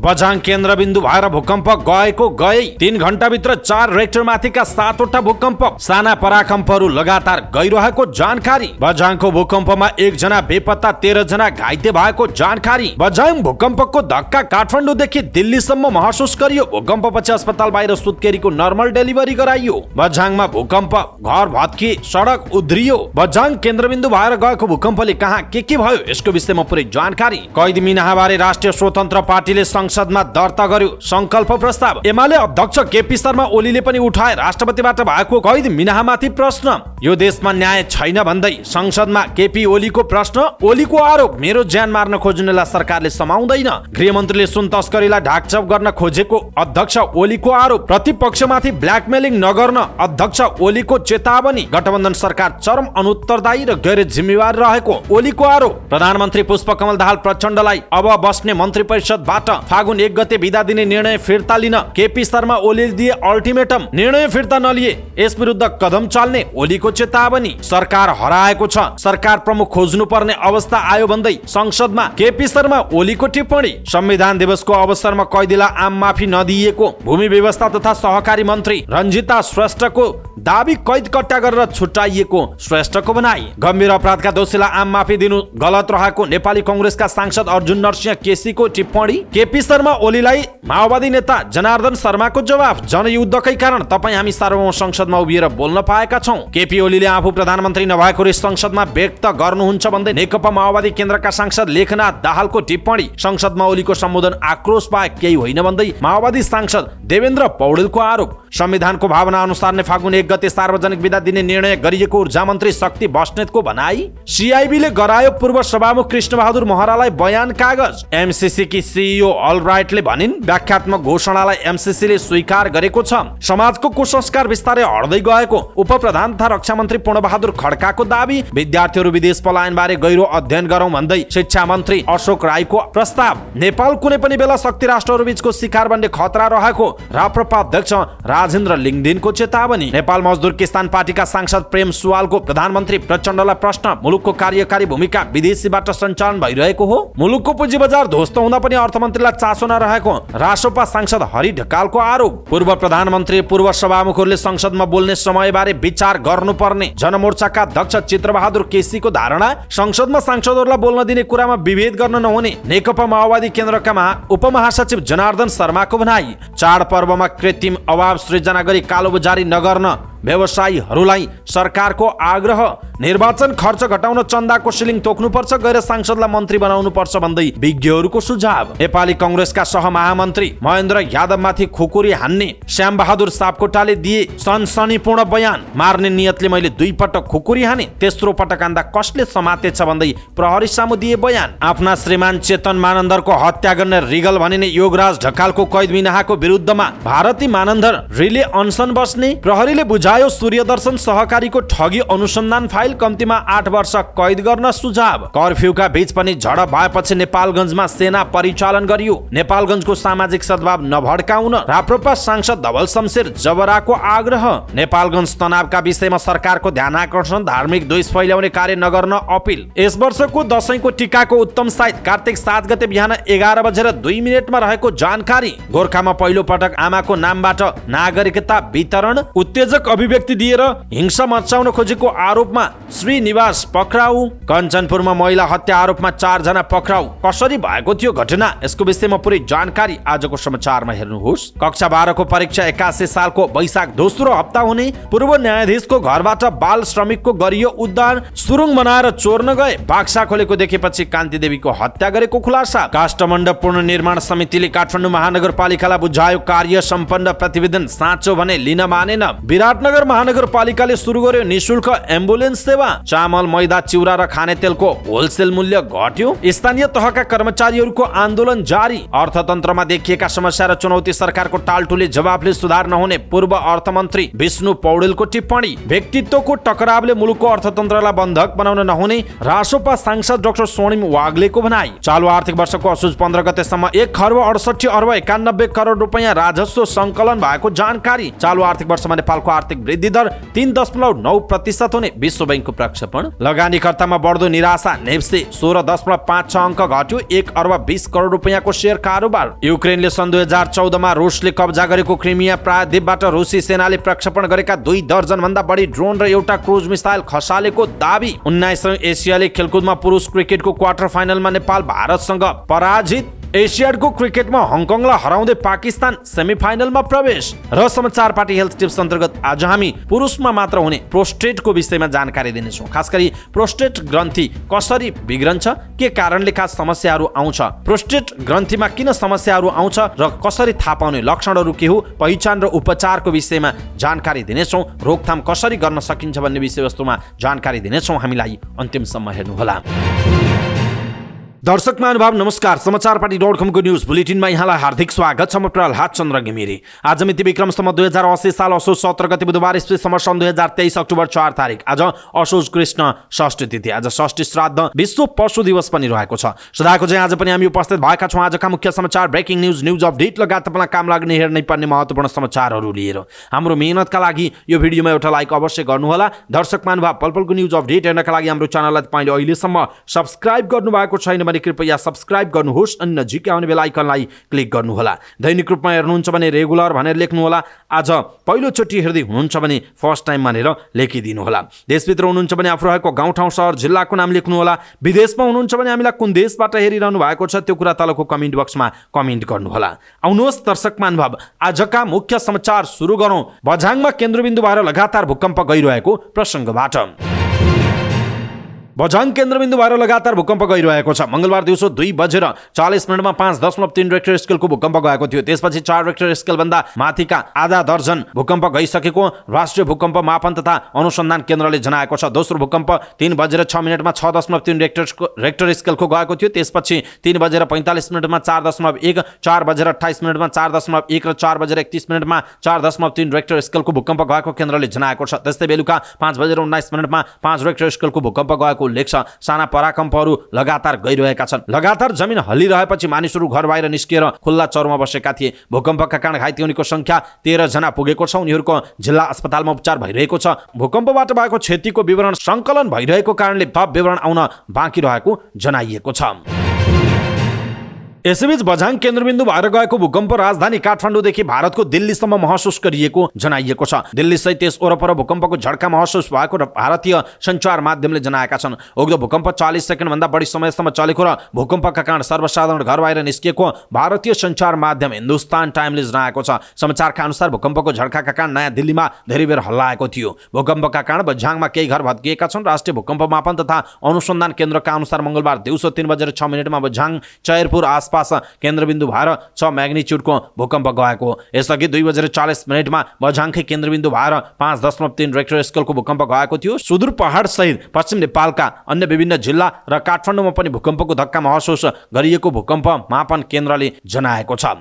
बझाङ केन्द्रबिन्दु भएर भूकम्प गएको गए 3 घण्टाभित्र 4 रेक्टर माथिका 7वटा भूकम्प साना पराकम्पहरू लगातार गइरहेको जानकारी। बझाङको भूकम्पमा 1 जना बेपत्ता 13 जना घाइते भएको जानकारी। बझाङ भूकम्पको धक्का काठमाडौँदेखि दिल्लीसम्म महसुस गरियो। भूकम्पपछि अस्पताल बाहिर सुत्केरीको नर्मल डेलिभरी गराइयो। बझाङमा भूकम्प, घर भत्की, सडक उध्रियो। बझाङ केन्द्रबिन्दु भएर गएको भूकम्पले कहाँ के भयो यसको विषयमा पुरै जानकारी। कैदी मिनाहाबारे राष्ट्रिय स्वतन्त्र पार्टीले संसदमा दर्ता गर्यो संकल्प प्रस्ताव। एमाले अध्यक्ष केपी शर्मा ओलीले पनि उठाए राष्ट्रपतिबाट भएको कैदी मिनाहामाथि प्रश्न। यो देशमा न्याय छैन भन्दै संसदमा केपी ओलीको प्रश्न। ओलीको आरोप, मेरो ज्यान मार्न खोज्नेलाई सरकारले समाउँदैन। गृहमन्त्रीले सुन तस्करीलाई ढाकछाप गर्न खोजेको अध्यक्ष ओलीको आरोप। प्रतिपक्षमाथि ब्ल्याकमेलिङ नगर्न अध्यक्ष ओलीको चेतावनी। गठबन्धन सरकार चरम अनुत्तरदायी र गैर जिम्मेवार रहेको ओलीको आरोप। प्रधानमन्त्री पुष्पकमल दाहाल प्रचण्डलाई अब बस्ने मन्त्री परिषदबाट फागुन 1 गते बिदा दिने निर्णय फिर्ता लिन केपी शर्मा ओलीले दिए अल्टिमेटम। निर्णय फिर्ता नलिए यस विरुद्ध कदम चाल्ने ओलीको चेतावनी। सरकार हराएको छ, सरकार प्रमुख खोज्नुपर्ने अवस्था आयो भन्दै संसदमा केपी शर्मा ओलीको टिप्पणी। संविधान दिवसको अवसरमा कैदीलाई आम माफी नदिएको भूमि व्यवस्था तथा सहकारी मन्त्री रञ्जिता श्रेष्ठको दाबी। कैद कट्टा गरेर छुट्याइएको श्रेष्ठको भनाई। गम्भीर अपराधका दोषीलाई आम माफी दिनु गलत रहेको नेपाली कांग्रेसका सांसद अर्जुन नरसिंह केसीको टिप्पणी। केपी शर्मा ओलीलाई माओवादी नेता जनार्दन शर्माको जवाफ, जनयुद्धकै कारण तपाईँ हामी सार्वभौम संसदमा उभिएर बोल्न पाएका छौं। केपी ओलीले आफू प्रधानमन्त्री नभएको रिस संसदमा व्यक्त गर्नुहुन्छ भन्दै नेकपा माओवादी केन्द्रका सांसद लेखनाथ दाहालको टिप्पणी। संसदमा ओलीको सम्बोधन आक्रोश बाहेक केही होइन भन्दै माओवादी सांसद देवेन्द्र पौडेलको आरोप। संविधानको भावना अनुसार नै फागुन 1 गते सार्वजनिक बिदा दिने निर्णय गरिएको ऊर्जा मन्त्री शक्ति बस्नेतको भनाई। सीआईबीले गरायो पूर्व सभामुख कृष्णबहादुर महरालाई बयान कागज। एमसीसी की सीईओ अलराइटले भनिन् व्याख्यात्मक घोषणालाई एमसीसीले स्वीकार गरेको छ। समाजको कुसंस्कार बिस्तारै हट्दै गएको उप प्रधान तथा रक्षा मन्त्री पूर्णबहादुर खड्काको दाबी। विद्यार्थीहरू विदेश पलायन बारे गहिरो अध्ययन गरौं भन्दै शिक्षा मन्त्री अशोक राईको प्रस्ताव। नेपाल कुनै पनि बेला शक्ति राष्ट्रहरू बीचको शिखर बन्ने खतरा रहेको राप्रपा अध्यक्ष राजेन्द्र लिङदेनको चेतावनी। नेपाल मजदुर किसान पार्टीका सांसद प्रेम सुवालको प्रधानमन्त्री प्रचण्डलाई प्रश्न, मुलुकको कार्यकारी भूमिका विदेशीबाट सञ्चालन भइरहेको हो। मुलुकको पुँजी बजार ध्वस्त हुँदा पनि अर्थमन्त्रीलाई चासो नरहेको रासोपा सांसद हरि ढकालको आरोप। पूर्व प्रधानमन्त्री पूर्व सभामुखहरूले संसदमा बोल्ने समयबारे विचार गर्नुपर्ने जनमोर्चाका अध्यक्ष चित्रबहादुर केसीको धारणा। संसदमा सांसदहरूलाई बोल्न दिने कुरामा विभेद गर्न नहुने नेकपा माओवादी केन्द्रका उपमहासचिव जनार्दन शर्माको भनाई। चाडपर्वमा कृत्रिम अभाव सृजना गरी कालोबजारी नगर्न व्यवसायीहरूलाई सरकारको आग्रह। निर्वाचन खर्च घटाउन चन्दाको सिलिङ तोक्नुपर्छ, गएर सांसदलाई मन्त्री बनाउनु पर्छ भन्दै विज्ञहरूको सुझाव। नेपाली कांग्रेसका सहमहामन्त्री महेन्द्र यादवमाथि खुकुरी हान्ने श्याम बहादुर सापकोटाले दिए सनसनीपूर्ण बयान। मार्ने नियतले मैले 2 पटक खुकुरी हाने, तेस्रो पटक हान्दा कसले समातेछ भन्दै प्रहरी सामु दिए बयान। आफ्ना श्रीमान चेतन मानन्दरको हत्या गर्ने रिगल भनिने योगराज ढकालको कैद मिनाहाको विरुद्धमा भारती मानन्दर रिले अनसन बस्ने। प्रहरीले बुझायो सूर्यदर्शन सहकारीको ठगी अनुसन्धान फाइल, कम्तीमा 8 वर्ष कैद गर्न सुझाव। कर्फ्यूका बीच पनि झडप भएपछि नेपालगञ्जमा सेना परिचालन गरियो। नेपालगञ्जको सामाजिक सद्भाव नभड्काउन राप्रपा सांसद धवल शमशेर जबराको आग्रह। नेपालगञ्ज तनावका विषयमा सरकारको ध्यान आकर्षण, धार्मिक द्वेष फैल्याउने कार्य नगर्न अपिल। यस वर्षको दशैंको टिकाको उत्तम साइत कार्तिक 7 गते बिहान 11:02 रहेको जानकारी। गोर्खामा पहिलो पटक आमाको नामबाट नागरिकता वितरण। उत्तेजक अभिव्यक्ति दिएर हिंसा मचाउन खोजेको आरोपमा श्रीनिवास पक्राउ। कञ्चनपुरमा महिला हत्या आरोपमा 4 जना पक्राउ। कसरी भएको थियो घटना यसको विषयमा पुरै जानकारी आजको समाचारमा हेर्नुहोस्। कक्षा 12 को परीक्षा 81 सालको वैशाख दोस्रो हप्ता हुने पूर्व न्यायाधीशको घरबाट बाल श्रमिकको गरियो उद्धार। सुरुङ बनाएर चोर्न गए बाक्सा खोलेको देखेपछि कान्ति देवीको हत्या गरेको खुलासा। काष्ठमण्डप पुनर्निर्माण समितिले काठमाडौँ महानगरपालिकालाई बुझायो कार्य सम्पन्न प्रतिवेदन, साँचो भने लिन मानेन। विराटनगर महानगरपालिकाले सुरु गर्यो निशुल्क एम्बुलेन्स सेवा। चामल, मैदा, चिउरा र खानेतेलको होलसेल मूल्य घट्यो। स्थानीय तहका कर्मचारीहरूको आन्दोलन जारी। अर्थतन्त्रमा देखिएका समस्या र चुनौती सरकारको टालटुले जवाफले सुधार नहुने पूर्व अर्थमन्त्री विष्णु पौडेलको टिप्पणी। व्यक्तित्वको टकरावले मुलुकको अर्थतन्त्रलाई बन्धक बनाउन नहुने रासोपा सांसद डाक्टर स्वर्णिम वाग्लेको भनाई। चालु आर्थिक वर्षको असोज 15 गतेसम्म 1,68,91,91 करोड रुपैयाँ राजस्व संकलन भएको जानकारी। चालु आर्थिक वर्षमा नेपालको आर्थिक वृद्धि दर 3.9% हुने विश्व बैंकको प्रक्षेपण। लगानीकर्तामा बढ्दो निराशा, नेप्से 16.56 अङ्क घट्यो। 1 अर्ब 20 करोड रुपियाँको शेयर कारोबार। युक्रेनले सन् 2014 मा रुसले कब्जा गरेको क्रिमिया प्रायद्वीपबाट रुसी सेनाले प्रक्षेपण गरेका 2 दर्जन भन्दा बढी ड्रोन र एउटा क्रुज मिसाइल खसालेको दाबी। 19औं एसियाली खेलकुदमा पुरुष क्रिकेटको क्वार्टर फाइनलमा नेपाल भारतसँग पराजित। एसियाडको क्रिकेटमा हङकङलाई हराउँदै पाकिस्तान सेमिफाइनलमा प्रवेश। र समाचार पार्टी हेल्थ टिप्स अन्तर्गत आज हामी पुरुषमा मात्र हुने प्रोस्टेटको विषयमा जानकारी दिनेछौँ। खास गरी प्रोस्टेट ग्रन्थि कसरी बिग्रन्छ, के कारणले खास समस्याहरू आउँछ, प्रोस्टेट ग्रन्थिमा किन समस्याहरू आउँछ र कसरी थाहा पाउने, लक्षणहरू के हो, पहिचान र उपचारको विषयमा जानकारी दिनेछौँ। रोकथाम कसरी गर्न सकिन्छ भन्ने विषयवस्तुमा जानकारी दिनेछौँ। हामीलाई अन्तिमसम्म हेर्नुहोला। दर्शक महानुभाव नमस्कार। समाचार पार्टी .com को न्यूज बुलेटिनमा यहाँलाई हार्दिक स्वागत छ। म प्रहलाद चन्द्र घिमिरे। आज मिति विक्रमसम्म 2080 साल असोज 17 गते बुधबार ईस्वी सम्वत 2023 अक्टोबर 4 तारिक। आज असोज कृष्ण षष्ठी तिथि। आज षष्ठी श्राद्ध विश्व पशु दिवस पनि रहेको छ। सदाको चाहिँ आज पनि हामी उपस्थित भएका छौँ आजका मुख्य समाचार, ब्रेकिङ न्यूज, न्यूज अपडेट लगायत तपाईँलाई काम लाग्ने हेर्नै पर्ने महत्त्वपूर्ण समाचारहरू लिएर। हाम्रो मेहनतका लागि यो भिडियोमा एउटा लाइक अवश्य गर्नुहोला। दर्शक महानुभाव पलपलको न्यूज अपडेट हेर्नका लागि हाम्रो च्यानललाई तपाईँले अहिलेसम्म सब्स्क्राइब गर्नुभएको छैन भने कृपया सब्स्क्राइब गर्नुहोस् अनि नजिकै आउने बेल आइकनलाई क्लिक गर्नुहोला। दैनिक रूपमा हेर्नुहुन्छ भने रेगुलर भनेर लेख्नुहोला। आज पहिलोचोटि हेर्दै हुनुहुन्छ भने फर्स्ट टाइम भनेर लेखिदिनुहोला। देशभित्र हुनुहुन्छ भने आफू रहेको गाउँठाउँ सहर जिल्लाको नाम लेख्नुहोला। विदेशमा हुनुहुन्छ भने हामीलाई कुन देशबाट हेरिरहनु भएको छ त्यो कुरा तलको कमेन्ट बक्समा कमेन्ट गर्नुहोला। आउनुहोस् दर्शक महानुभाव आजका मुख्य समाचार सुरु गरौँ बझाङमा केन्द्रबिन्दु भएर लगातार भूकम्प गइरहेको प्रसङ्गबाट। बझाङ केन्द्रबिन्दु भएर लगातार भूकम्प गइरहेको छ। मंगलबार दिउँसो 2:40 मा 5.3 रेक्टर स्केलको भूकम्प गएको थियो। त्यसपछि 4 रेक्टर स्केल भन्दा माथिका आधा दर्जन भूकम्प गइसकेको राष्ट्रिय भूकम्प मापन तथा अनुसन्धान केन्द्रले जनाएको छ। दोस्रो भूकम्प 3:06 मा 6.3 रेक्टर स्केलको गएको थियो। त्यसपछि 3:45 मा 4.1, 4:28 मा 4.1 र 4:31 मा 4.3 रेक्टर स्केलको भूकम्प गएको केन्द्रले जनाएको छ। त्यस्तै बेलुका 5:19 मा 5 रेक्टर स्केलको भूकम्प गएको लेख्छ। साना पराकम्पहरू लगातार गइरहेका छन्। लगातार जमिन हल्लिरहेपछि मानिसहरू घर बाहिर निस्किएर खुल्ला चौरमा बसेका थिए। भूकम्पका कारण घाइते हुनेको संख्या 13 जना पुगेको छ। उनीहरूको जिल्ला अस्पतालमा उपचार भइरहेको छ। भूकम्पबाट भएको क्षतिको विवरण सङ्कलन भइरहेको कारणले थप विवरण आउन बाँकी रहेको जनाइएको छ। यसैबीच बझाङ केन्द्रबिन्दु भएर गएको भूकम्प राजधानी काठमाडौँदेखि भारतको दिल्लीसम्म महसुस गरिएको जनाइएको छ। दिल्ली सहित त्यस वरपर भूकम्पको झड्का महसुस भएको र भारतीय सञ्चार माध्यमले जनाएका छन्। उक्त भूकम्प 40 सेकेन्डभन्दा बढी समयसम्म चलेको र भूकम्पका कारण सर्वसाधारण घर बाहिर निस्किएको भारतीय सञ्चार माध्यम हिन्दुस्तान टाइमले जनाएको छ। समाचारका अनुसार भूकम्पको झड्काका कारण नयाँ दिल्लीमा धेरै बेर हल्लाएको थियो। भूकम्पका कारण बझाङमा केही घर भत्किएका छन्। राष्ट्रिय भूकम्प मापन तथा अनुसन्धान केन्द्रका अनुसार मंगलबार दिउँसो 3:06 मा बझाङ चैरपुर पास केन्द्रबिन्दु भएर 6 म्याग्निच्युडको भूकम्प गएको। यसअघि 2:40 मा बझाङकै केन्द्रबिन्दु भएर 5.3 रेक्टर स्केलको भूकम्प गएको थियो। सुदूर पहाड सहित पश्चिम नेपालका अन्य विभिन्न जिल्ला र काठमाडौँमा पनि भूकम्पको धक्का महसुस गरिएको भूकम्प मापन केन्द्रले जनाएको छ।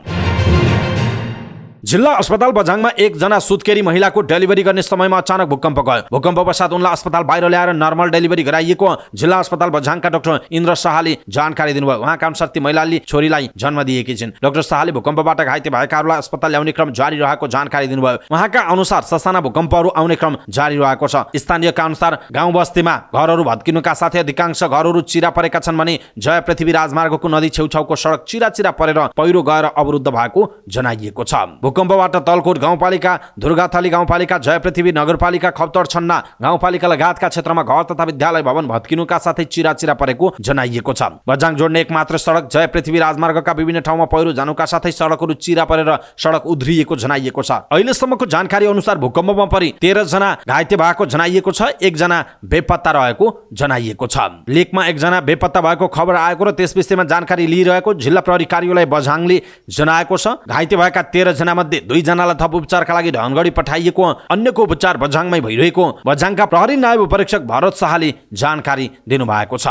जिल्ला अस्पताल बझाङमा एकजना सुत्केरी महिलाको डेलिभरी गर्ने समयमा अचानक भूकम्प गयो। भूकम्प पश्चात उनलाई अस्पताल बाहिर ल्याएर नर्मल डेलिभरी गराइएको जिल्ला अस्पताल बझाङका डाक्टर इन्द्र शाहले जानकारी दिनुभयो। उहाँका अनुसार ती महिलाले छोरीलाई जन्म दिएकी छिन्। डाक्टर शाहले भूकम्पबाट घाइते भएकाहरूलाई अस्पताल ल्याउने क्रम जारी रहेको जानकारी दिनुभयो। उहाँका अनुसार ससाना भूकम्पहरू आउने क्रम जारी रहेको छ। स्थानीयका अनुसार गाउँ बस्तीमा घरहरू भत्किनुका साथै अधिकांश घरहरू चिरा परेका छन् भने जय पृथ्वी राजमार्गको नदी छेउछाउको सडक चिरा परेर पहिरो गएर अवरुद्ध भएको जनाइएको छ। भूकम्पबाट तलकोट गाउँपालिका, दुर्गाथली गाउँपालिका, जय पृथ्वी नगरपालिका, खप्तर छन्ना गाउँपालिका लगायतका क्षेत्रमा घर तथा विद्यालय भवन भत्किनुका साथै चिरा परेको जनाइएको छ। बझाङ जोड्ने एक मात्र सडक जय पृथ्वी राजमार्गका विभिन्न ठाउँमा पहिरो जानुका साथै सडकहरू चिरा परेर सडक उध्रिएको जनाइएको छ। अहिलेसम्मको जानकारी अनुसार भूकम्पमा परि 13 जना घाइते भएको जनाइएको छ। 1 जना बेपत्ता रहेको जनाइएको छ। लेकमा 1 जना बेपत्ता भएको खबर आएको र त्यस विषयमा जानकारी लिइरहेको जिल्ला प्रहरी कार्यालय बझाङले जनाएको छ। घाइते भएका 13 जना मध्ये 2 जनालाई थप उपचारका लागि धनगढी पठाइएको, अन्यको उपचार बझाङमै भइरहेको बझाङका प्रहरी नायब उपरीक्षक भरत शाहले जानकारी दिनुभएको छ।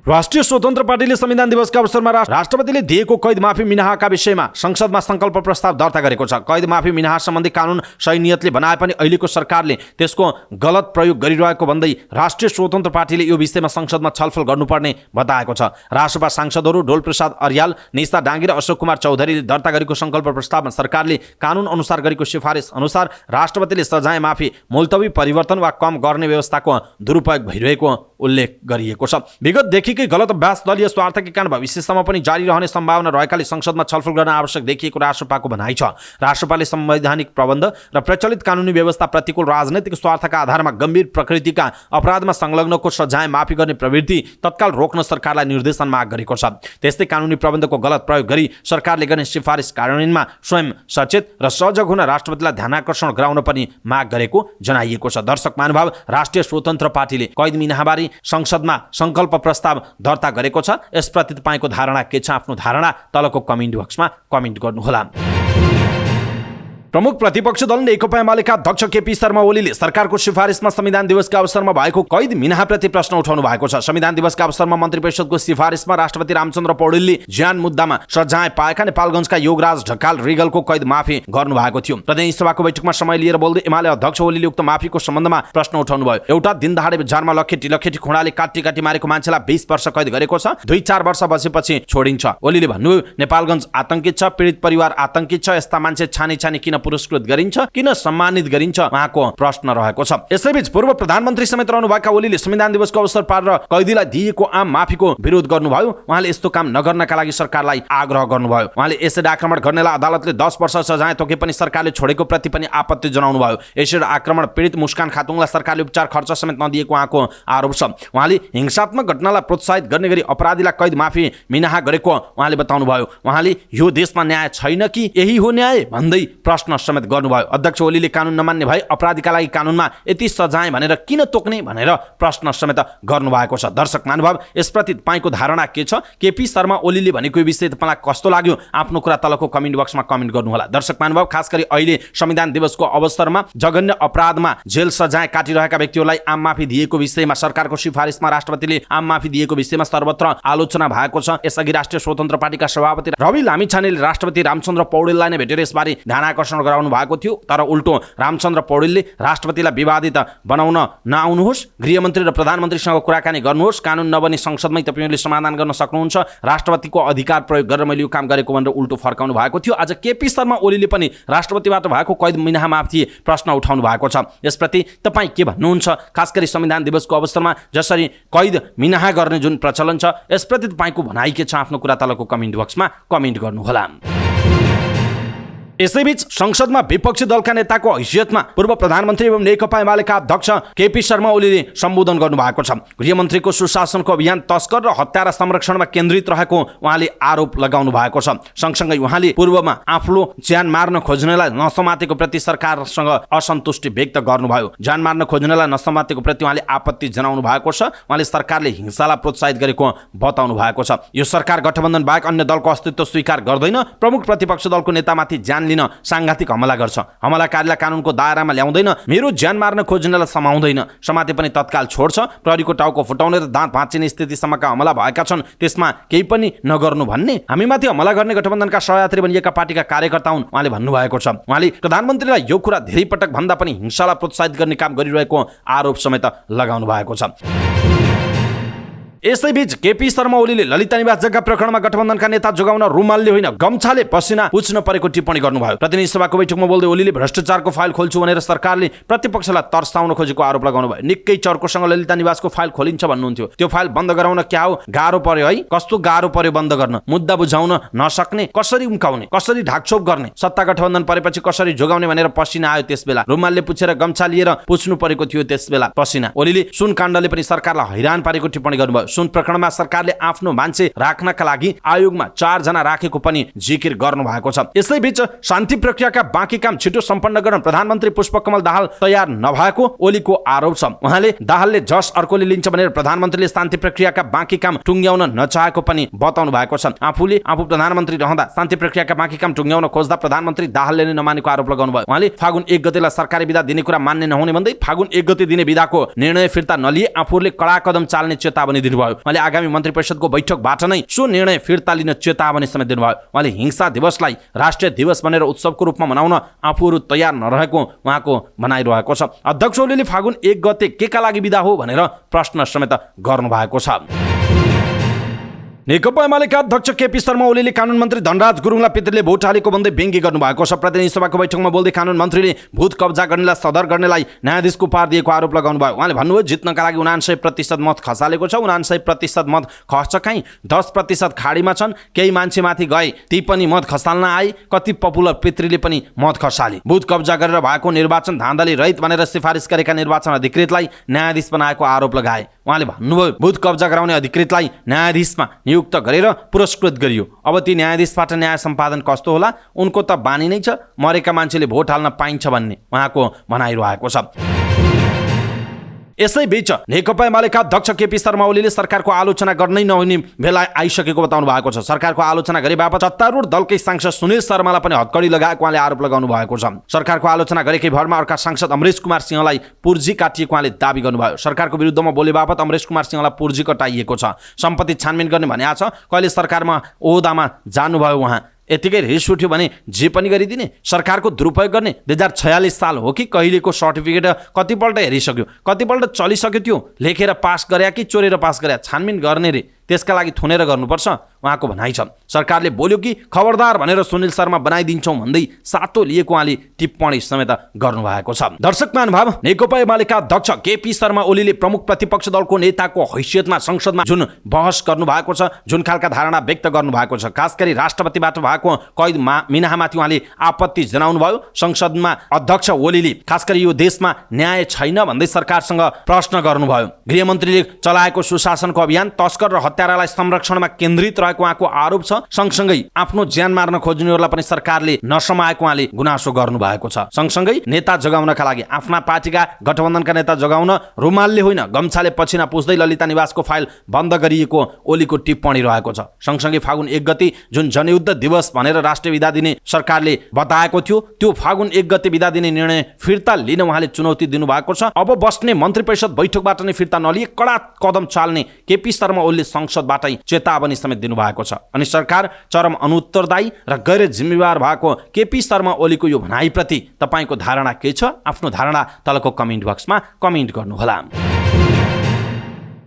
राष्ट्रिय स्वतन्त्र पार्टीले संविधान दिवसका अवसरमा राष्ट्रपतिले दिएको कैद माफी मिनाहाका विषयमा संसदमा संकल्प प्रस्ताव दर्ता गरेको छ। कैद माफी मिनाहा सम्बन्धी कानुन सही नियतले बनाए पनि अहिलेको सरकारले त्यसको गलत प्रयोग गरिरहेको भन्दै राष्ट्रिय स्वतन्त्र पार्टीले यो विषयमा संसदमा छलफल गर्नुपर्ने बताएको छ। राष्ट्रपा सांसदहरू ढोलप्रसाद अर्याल, निस्ता डाङ्गी र अशोक कुमार चौधरीले दर्ता गरेको संकल्प प्रस्तावमा सरकारले कानुन अनुसार गरेको सिफारिस अनुसार राष्ट्रपतिले सजाय माफी, मुलतवी परिवर्तन वा कम गर्ने व्यवस्थाको दुरुपयोग भइरहेको उल्लेख गरिएको छ। विगतदेखिकै गलत अभ्यास दलीय स्वार्थकी कारण भविष्यसम्म पनि जारी रहने सम्भावना रहेकाले संसदमा छलफल गर्न आवश्यक देखिएको राष्ट्रपाको भनाइ छ। राष्ट्रपाले संवैधानिक प्रबन्ध र प्रचलित कानुनी व्यवस्था प्रतिकूल राजनैतिक स्वार्थका आधारमा गम्भीर प्रकृतिका अपराधमा संलग्नको सजाय माफी गर्ने प्रवृत्ति तत्काल रोक्न सरकारलाई निर्देशन माग गरेको छ। त्यस्तै कानुनी प्रबन्धको गलत प्रयोग गरी सरकारले गर्ने सिफारिस कार्यान्वयनमा स्वयं सचेत र सजग हुन राष्ट्रपतिलाई ध्यानाकर्षण गराउन पनि माग गरेको जनाइएको छ। दर्शक महानुभाव, राष्ट्रिय स्वतन्त्र पार्टीले कैद मिनाहाबारी संसदमा संकल्प प्रस्ताव दर्ता गरेको छ। यसप्रति तपाईको धारणा के छ? आफ्नो धारणा तलको कमेन्ट बक्समा कमेन्ट गर्नुहोला। प्रमुख प्रतिपक्ष दल नेकपा एमालेका अध्यक्ष केपी शर्मा ओलीले सरकारको सिफारिसमा संविधान दिवसका अवसरमा भएको कैद मिनाहाप्रति प्रश्न उठाउनु भएको छ। संविधान दिवसका अवसरमा मन्त्री परिषदको सिफारिसमा राष्ट्रपति रामचन्द्र पौडेलले ज्यान मुद्दामा सजाय पाएका नेपालगञ्जका योगराज ढकाल रिगलको कैद माफी गर्नुभएको थियो। प्रदेश सभाको बैठकमा समय लिएर बोल्दै एमाले अध्यक्ष ओलीले उक्त माफीको सम्बन्धमा प्रश्न उठाउनु भयो। एउटा दिनदहाडे बजारमा लखेटी खुँडाले काटी मारेको मान्छेलाई 20 वर्ष कैद गरेको छ, 2-4 वर्ष बसेपछि छोडिन्छ। ओलीले भन्नुभयो, नेपालगञ्ज आतंकित छ, पीडित परिवार आतंकित छ, यस्ता मान्छे छानी किन पुरस्कृत गरिन्छ, किन सम्मानित गरिन्छ, उहाँको प्रश्न रहेको छ। यसैबीच पूर्व प्रधानमन्त्री समेत रहनुभएका ओलीले संविधान दिवसको अवसर पारेर कैदीलाई दिएको आम माफीको विरोध गर्नुभयो। उहाँले यस्तो काम नगर्नका लागि सरकारलाई आग्रह गर्नुभयो। उहाँले एसिड आक्रमण गर्नेलाई अदालतले 10 वर्ष सजाय तोके पनि सरकारले छोडेको प्रति पनि आपत्ति जनाउनु भयो। एसिड आक्रमण पीडित मुस्कान खातुङलाई सरकारले उपचार खर्च समेत नदिएको उहाँको आरोप छ। उहाँले हिंसात्मक घटनालाई प्रोत्साहित गर्ने गरी अपराधीलाई कैद माफी मिनाहा गरेको उहाँले बताउनु भयो। उहाँले यो देशमा न्याय छैन कि यही हो न्याय भन्दै प्रश्न समेत गर्नुभयो। अध्यक्ष ओलीले कानुन नमान्ने भए अपराधीका लागि कानुनमा यति सजाय भनेर किन तोक्ने भनेर प्रश्न समेत गर्नुभएको छ। दर्शक महानुभाव, यसप्रति तपाईको धारणा के छ? केपी शर्मा ओलीले भनेको विषय तपाईलाई कस्तो लाग्यो? आफ्नो कुरा तलको कमेन्ट बक्समा कमेन्ट गर्नुहोला। दर्शक महानुभाव, खास गरी अहिले संविधान दिवसको अवसरमा जघन्य अपराधमा जेल सजाय काटिरहेका व्यक्तिहरूलाई आम माफी दिएको विषयमा सरकारको सिफारिसमा राष्ट्रपतिले आम माफी दिएको विषयमा सर्वत्र आलोचना भएको छ। यसअघि राष्ट्रिय स्वतन्त्र पार्टीका सभापति रवि लामिछानेले राष्ट्रपति रामचन्द्र पौडेललाई नै भेटेर यसबारे ध्यानाकर्षण गराउनु भएको थियो। तर उल्टो रामचन्द्र पौडेलले राष्ट्रपतिलाई विवादित बनाउन नआउनुहोस्, गृहमन्त्री र प्रधानमन्त्रीसँग कुराकानी गर्नुहोस्, कानुन नबनी संसदमै तपाईले समाधान गर्न सक्नुहुन्छ, राष्ट्रपतिको अधिकार प्रयोग गरेर मैले यो काम गरेको भनेर उल्टो फर्काउनु भएको थियो। आज केपी शर्मा ओलीले पनि राष्ट्रपतिबाट भएको कैद मिनाहा माफी प्रश्न उठाउनु भएको छ। यसप्रति तपाईँ के भन्नुहुन्छ? खास गरी संविधान दिवसको अवसरमा जसरी कैद मिनाहा गर्ने जुन प्रचलन छ, यसप्रति तपाईको भनाइ के छ? आफ्नो कुरा तलको कमेन्ट बक्समा कमेन्ट गर्नुहोला। यसैबीच संसदमा विपक्षी दलका नेताको हैसियतमा पूर्व प्रधानमन्त्री एवं नेकपा एमालेका अध्यक्ष केपी शर्मा ओलीले सम्बोधन गर्नुभएको छ। गृहमन्त्रीको सुशासनको अभियान तस्कर र हत्यारा संरक्षणमा केन्द्रित रहेको उहाँले आरोप लगाउनु भएको छ। सँगसँगै उहाँले पूर्वमा आफूले ज्यान मार्न खोज्नेलाई नसमातेको प्रति सरकारसँग असन्तुष्टि व्यक्त गर्नुभयो। ज्यान मार्न खोज्नेलाई नसमातेको प्रति उहाँले आपत्ति जनाउनु भएको छ। उहाँले सरकारले हिंसालाई प्रोत्साहित गरेको बताउनु भएको छ। यो सरकार गठबन्धन बाहेक अन्य दलको अस्तित्व स्वीकार गर्दैन, प्रमुख प्रतिपक्ष दलको नेतामाथि ज्यान लिन सांघातिक हमला गर्छ, हमलाकारीलाई कानुनको दायरामा ल्याउँदैन, मेरो ज्यान मार्न खोज्नेलाई समाउँदैन, समाते पनि तत्काल छोड्छ, प्रहरीको टाउको फुटाउने र दाँत भाँचिने स्थितिसम्मका हमला भएका छन्, त्यसमा केही पनि नगर्नु भन्ने, हामीमाथि हमला गर्ने गठबन्धनका सहयात्री बनिएका पार्टीका कार्यकर्ता हुन् उहाँले भन्नुभएको छ। उहाँले प्रधानमन्त्रीलाई यो कुरा धेरै पटक भन्दा पनि हिंसालाई प्रोत्साहित गर्ने काम गरिरहेको आरोप समेत लगाउनु भएको छ। यसैबीच केपी शर्मा ओलीले ललिता निवास जग्गा प्रकरणमा गठबन्धनका नेता जोगाउन रुमालले होइन गम्छाले पसिना पुछ्न परेको टिप्पणी गर्नुभयो। प्रतिनिधि सभाको बैठकमा बोल्दै ओलीले भ्रष्टाचारको फाइल खोल्छु भनेर सरकारले प्रतिपक्षलाई तर्साउन खोजेको आरोप लगाउनु भयो। निकै चर्कोसँग ललिता निवासको फाइल खोलिन्छ भन्नुहुन्थ्यो, त्यो फाइल बन्द गराउन क्या हो गाह्रो पर्यो है? कस्तो गाह्रो पर्यो बन्द गर्न? मुद्दा बुझाउन नसक्ने, कसरी उम्काउने, कसरी ढाकछोप गर्ने, सत्ता गठबन्धन परेपछि कसरी जोगाउने भनेर पसिना आयो। त्यसबेला रुमालले पुछेर गम्छा लिएर पुछ्नु परेको थियो, त्यसबेला पसिना। ओलीले सुन काण्डले पनि सरकारलाई हैरान पारेको टिप्पणी गर्नुभयो। सुन प्रकरणमा सरकारले आफ्नो मान्छे राख्नका लागि आयोगमा 4 जना राखेको पनि जिकिर गर्नु भएको छ। यसैबीच शान्ति प्रक्रियाका बाँकी काम छिटो सम्पन्न गर्न प्रधानमन्त्री पुष्पकमल दाहाल तयार नभएको ओलीको आरोप छ। उहाँले दाहालले जस अर्कोले लिन्छ भनेर प्रधानमन्त्रीले शान्ति प्रक्रियाका बाँकी काम टुङ्ग्याउन नचाहेको पनि बताउनु भएको छ। आफू प्रधानमन्त्री रहँदा शान्ति प्रक्रियाका बाँकी काम टुङ्ग्याउन खोज्दा प्रधानमन्त्री दाहालले नै नमानेको आरोप लगाउनु भयो। उहाँले फागुन 1 गतेलाई सरकारी बिदा दिने कुरा मान्ने नहुने भन्दै फागुन 1 गते दिने बिदाको निर्णय फिर्ता नलिए आफूले कडा कदम चाल्ने चेतावनी दिनुभयो। दिनुभयो। उहाँले आगामी मन्त्री परिषदको बैठकबाट नै सो निर्णय फिर्ता लिन चेतावनी समेत दिनुभयो। उहाँले हिंसा दिवसलाई राष्ट्रिय दिवस भनेर उत्सवको रूपमा मनाउन आफूहरू तयार नरहेको उहाँको भनाइरहेको छ। अध्यक्ष ओलीले फागुन 1 गते केका लागि बिदा हो भनेर प्रश्न समेत गर्नु भएको छ। नेकपा एमालेका अध्यक्ष केपी शर्मा ओलीले कानुन मन्त्री धनराज गुरुङलाई पितृले भोट हालेको भन्दै व्यङ्ग्य गर्नुभएको छ। प्रतिनिधि सभाको बैठकमा बोल्दै कानुन मन्त्रीले भूत कब्जा गर्नेलाई सदर गर्नेलाई न्यायाधीशको पार दिएको आरोप लगाउनु भयो। उहाँले भन्नुभयो जित्नका लागि 99% मत खसालेको छ। 99% मत खस्छ कहीँ, 10% खाडीमा छन्। केही मान्छे माथि गए, ती पनि मत खसाल्न आए। कति पपुलर पितृले पनि मत खसाले। भूत कब्जा गरेर भएको निर्वाचन धाँधली रहित भनेर सिफारिस गरेका निर्वाचन अधिकृतलाई न्यायाधीश बनाएको आरोप लगाए। उहाँले भन्नुभयो भूत कब्जा गराउने अधिकृतलाई न्यायाधीशमा नियुक्त गरेर पुरस्कृत गरियो। अब ती न्यायाधीशबाट न्याय सम्पादन कस्तो होला? उनको त बानी नै छ मरेका मान्छेले भोट हाल्न पाइन्छ भन्ने उहाँको भनाइरहेको छ। यसैबीच नेकपा एमालेका अध्यक्ष केपी शर्मा ओलीले सरकारको आलोचना गर्नै नहुने बेला आइसकेको बताउनु भएको छ। सरकारको आलोचना गरे बापत सत्तारूढ दलकै सांसद सुनिल शर्मालाई पनि हत्कडी लगाएको उहाँले आरोप लगाउनु भएको छ। सरकारको आलोचना गरेकै भरमा अर्का सांसद अमरेश कुमार सिंहलाई पुर्जी काटिएको उहाँले दाबी गर्नुभयो। सरकारको विरुद्धमा बोले बापत अमरेश कुमार सिंहलाई पुर्जी कटाइएको छ। सम्पत्ति छानबिन गर्ने भनेको छ। कहिले सरकारमा ओहदामा जानुभयो उहाँ, यतिकै रिस उठ्यो भने जे पनि गरिदिने। सरकारको दुरुपयोग गर्ने 2046 साल हो कि कहिलेको सर्टिफिकेट कतिपल्ट हेरिसक्यो, कतिपल्ट चलिसक्यो। त्यो लेखेर पास गरे कि चोरेर पास गरे, छानबिन गर्ने रे, त्यसका लागि थुनेर गर्नुपर्छ उहाँको भनाइ छ। सरकारले बोल्यो कि खबरदार भनेर सुनिल शर्मा बनाइदिन्छौँ भन्दै सातो लिएको उहाँले टिप्पणी समेत गर्नुभएको छ। दर्शक महानुभाव, नेकपा एमालेका अध्यक्ष केपी शर्मा ओलीले प्रमुख प्रतिपक्ष दलको नेताको हैसियतमा संसदमा जुन बहस गर्नुभएको छ, जुन खालका धारणा व्यक्त गर्नुभएको छ, खास गरी राष्ट्रपतिबाट भएको कैद मिनाहामाथि उहाँले आपत्ति जनाउनु भयो। संसदमा अध्यक्ष ओलीले खास गरी यो देशमा न्याय छैन भन्दै सरकारसँग प्रश्न गर्नुभयो। गृहमन्त्रीले चलाएको सुशासनको अभियान तस्कर र हत्यारालाई संरक्षणमा केन्द्रित रहेको उहाँको आरोप छ। सँगसँगै आफ्नो ज्यान मार्न खोज्नेहरूलाई पनि सरकारले नसमाएको उहाँले गुनासो गर्नुभएको छ। सँगसँगै नेता जोगाउनका लागि आफ्ना पार्टीका गठबन्धनका नेता जोगाउन रुमालले होइन गम्छाले पछिना पुस्दै ललिता निवासको फाइल बन्द गरिएको ओलीको टिप्पणी रहेको छ। सँगसँगै फागुन 1 गते जुन जनयुद्ध दिवस भनेर राष्ट्रिय बिदा दिने सरकारले बताएको थियो, त्यो फागुन 1 गते बिदा दिने निर्णय फिर्ता लिन उहाँले चुनौती दिनुभएको छ। अब बस्ने मन्त्री परिषद बैठकबाट नै फिर्ता नलिए कडा कदम चाल्ने केपी शर्मा ओलीले संसदबाटै चेतावनी समेत दिनुभएको छ। अनि सरकार चरम अनुत्तरदायी र गैर जिम्मेवार भएको केपी शर्मा ओलीको यो भनाइप्रति तपाईँको धारणा के छ? आफ्नो धारणा तलको कमेन्ट बक्समा कमेन्ट गर्नुहोला।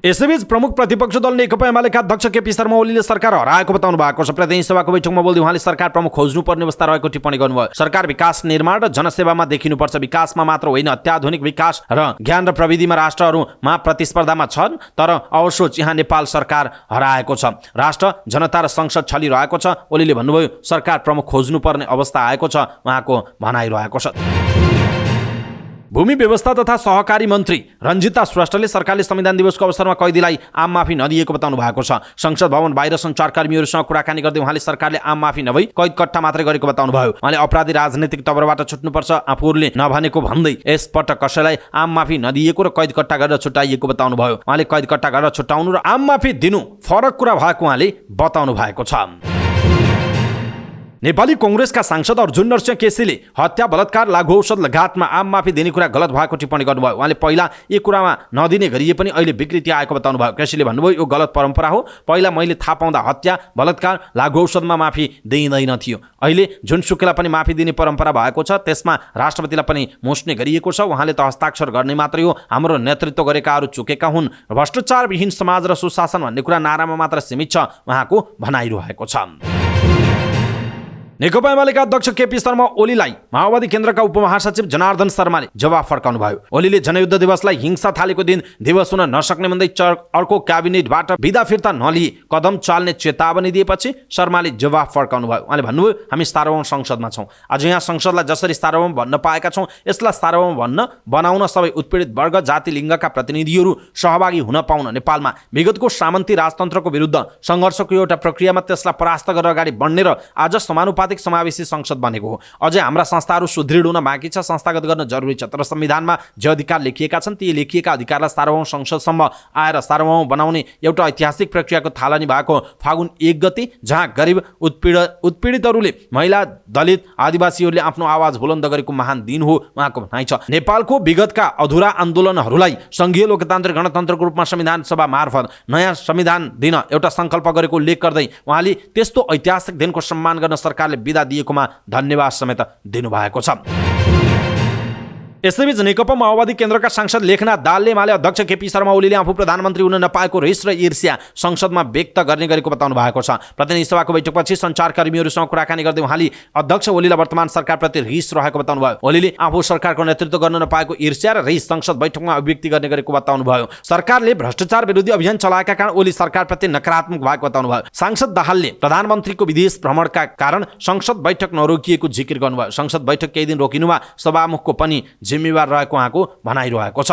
यसैबीच प्रमुख प्रतिपक्ष दल नेकपा एमालेका अध्यक्ष केपी शर्मा ओलीले सरकार हराएको बताउनु भएको छ। प्रतिनिधि सभाको बैठकमा बोल्दै उहाँले सरकार प्रमुख खोज्नुपर्ने अवस्था रहेको टिप्पणी गर्नुभयो। सरकार विकास निर्माण र जनसेवामा देखिनुपर्छ। विकासमा मात्र होइन, अत्याधुनिक विकास र ज्ञान र प्रविधिमा राष्ट्रहरूमा प्रतिस्पर्धामा छन्। तर अवसोच यहाँ नेपाल सरकार हराएको छ। राष्ट्र, जनता र संसद छलिरहेको छ। ओलीले भन्नुभयो सरकार प्रमुख खोज्नुपर्ने अवस्था आएको छ उहाँको भनाइरहेको छ। भूमि व्यवस्था तथा सहकारी मन्त्री रञ्जिता श्रेष्ठले सरकारले संविधान दिवसको अवसरमा कैदीलाई आम माफी नदिएको बताउनु भएको छ। संसद भवन बाहिर सञ्चारकर्मीहरूसँग कुराकानी गर्दै उहाँले सरकारले आम माफी नभई कैद कट्टा मात्रै गरेको बताउनु भयो। उहाँले अपराधी राजनीतिक तवरबाट छुट्नुपर्छ आफूहरूले नभनेको भन्दै यसपटक कसैलाई आम माफी नदिएको र कैद कट्टा गरेर छुट्याइएको बताउनु भयो। उहाँले कैद कट्टा गरेर छुट्याउनु र आम माफी दिनु फरक कुरा भएको उहाँले बताउनु भएको छ। नेपाली कांग्रेसका सांसद अर्जुन नरसिंह केसीले हत्या, बलात्कार, लागू औषध लगायतमा आम माफी दिने कुरा गलत भएको टिप्पणी गर्नुभयो। उहाँले पहिला यो कुरामा नदिने गरिए पनि अहिले विकृति आएको बताउनु भयो। केसीले भन्नुभयो यो गलत परम्परा हो। पहिला मैले थाहा पाउँदा हत्या, बलात्कार, लागू औषधमा माफी दिइँदैन थियो। अहिले जुनसुकैलाई पनि माफी दिने परम्परा भएको छ, त्यसमा राष्ट्रपतिलाई पनि मुस्ने गरिएको छ। उहाँले त हस्ताक्षर गर्ने मात्रै हो, हाम्रो नेतृत्व गरेकाहरू चुकेका हुन्। भ्रष्टाचारविहीन समाज र सुशासन भन्ने कुरा नारामा मात्र सीमित छ उहाँको भनाइरहेको छ। नेकपा एमालेका अध्यक्ष केपी शर्मा ओलीलाई माओवादी केन्द्रका उपमहासचिव जनार्दन शर्माले जवाफ फर्काउनु भयो। ओलीले जनयुद्ध दिवसलाई हिंसा थालेको दिन दिवस हुन नसक्ने भन्दै अर्को क्याबिनेटबाट बिदा फिर्ता नलिए कदम चाल्ने चेतावनी दिएपछि शर्माले जवाफ फर्काउनु भयो। उहाँले भन्नुभयो हामी सार्वभौम संसदमा छौँ। आज यहाँ संसदलाई जसरी सार्वभौम भन्न पाएका छौँ, यसलाई सार्वभौम बनाउन सबै उत्पीडित वर्ग, जाति, लिङ्गका प्रतिनिधिहरू सहभागी हुन पाउन नेपालमा विगतको सामन्ती राजतन्त्रको विरुद्ध सङ्घर्षको एउटा प्रक्रियामा त्यसलाई परास्त गरेर अगाडि बढ्ने र आज समानुपातिक समानुपातिक समावेशी संसद बनेको हो। अझै हाम्रा संस्थाहरू सुदृढ हुन बाँकी छ, संस्थागत गर्न जरुरी छ, तर संविधानमा जे अधिकार लेखिएका छन् ती लेखिएका अधिकारलाई सार्वभौम संसदसम्म आएर सार्वभौम बनाउने एउटा ऐतिहासिक प्रक्रियाको थालनी भएको फागुन 1 गते, जहाँ गरिब उत्पीडितहरूले, महिला, दलित, आदिवासीहरूले आफ्नो आवाज बुलन्द गरेको महान दिन हो उहाँको भनाइ छ। नेपालको विगतका अधुरा आन्दोलनहरूलाई संघीय लोकतान्त्रिक गणतन्त्रको रूपमा संविधान सभा मार्फत नयाँ संविधान दिन एउटा संकल्प गरेको उल्लेख गर्दै उहाँले त्यस्तो ऐतिहासिक दिनको सम्मान गर्न सरकारले बिदा दिएकोमा धन्यवाद समेत दिनुभएको छ। यसैबीच नेकपा माओवादी केन्द्रका सांसद लेखनाथ दाहालले एमाले अध्यक्ष केपी शर्मा ओलीले आफू प्रधानमन्त्री हुन नपाएको रिस र ईर्ष्या संसदमा व्यक्त गर्ने गरेको बताउनु भएको छ। प्रतिनिधि सभाको बैठकपछि सञ्चारकर्मीहरूसँग कुराकानी गर्दै उहाँले अध्यक्ष ओलीलाई वर्तमान सरकारप्रति रिस रहेको बताउनुभयो। ओलीले आफू सरकारको नेतृत्व गर्न नपाएको ईर्ष्या र रिस संसद बैठकमा अभिव्यक्ति गर्ने गरेको बताउनुभयो। सरकारले भ्रष्टाचार विरोधी अभियान चलाएका कारण ओली सरकारप्रति नकारात्मक भएको बताउनुभयो। सांसद दाहालले प्रधानमन्त्रीको विदेश भ्रमणका कारण संसद बैठक नरोकिएको जिकिर गर्नुभयो। संसद बैठक केही दिन रोकिनुमा सभामुखको पनि जिम्मेवार रहेको उहाँको भनाइरहेको छ।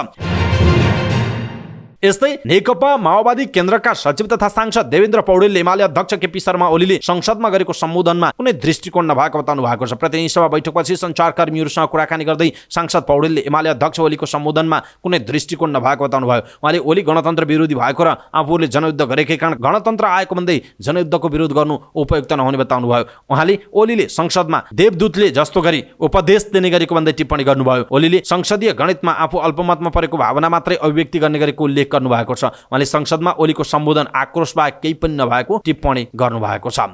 यस्तै नेकपा माओवादी केन्द्रका सचिव तथा सांसद देवेन्द्र पौडेलले एमाले अध्यक्ष केपी शर्मा ओलीले संसदमा गरेको सम्बोधनमा कुनै दृष्टिकोण नभएको बताउनु भएको छ। प्रतिनिधि सभा बैठकपछि सञ्चारकर्मीहरूसँग कुराकानी गर्दै सांसद पौडेलले एमाले अध्यक्ष ओलीको सम्बोधनमा कुनै दृष्टिकोण नभएको बताउनु भयो। उहाँले ओली गणतन्त्र विरोधी भएको र आफूले जनयुद्ध गरेकै कारण गणतन्त्र आएको भन्दै जनयुद्धको विरोध गर्नु उपयुक्त नहुने बताउनु भयो। उहाँले ओलीले संसदमा देवदूतले जस्तो गरी उपदेश दिने गरेको भन्दै टिप्पणी गर्नुभयो। ओलीले संसदीय गणितमा आफू अल्पमतमा परेको भावना मात्रै अभिव्यक्ति गर्ने गरेको उल्लेख गर्नुभएको छ। उहाँले संसदमा ओलीको सम्बोधन आक्रोश बाहेक केही पनि नभएको टिप्पणी गर्नुभएको छ।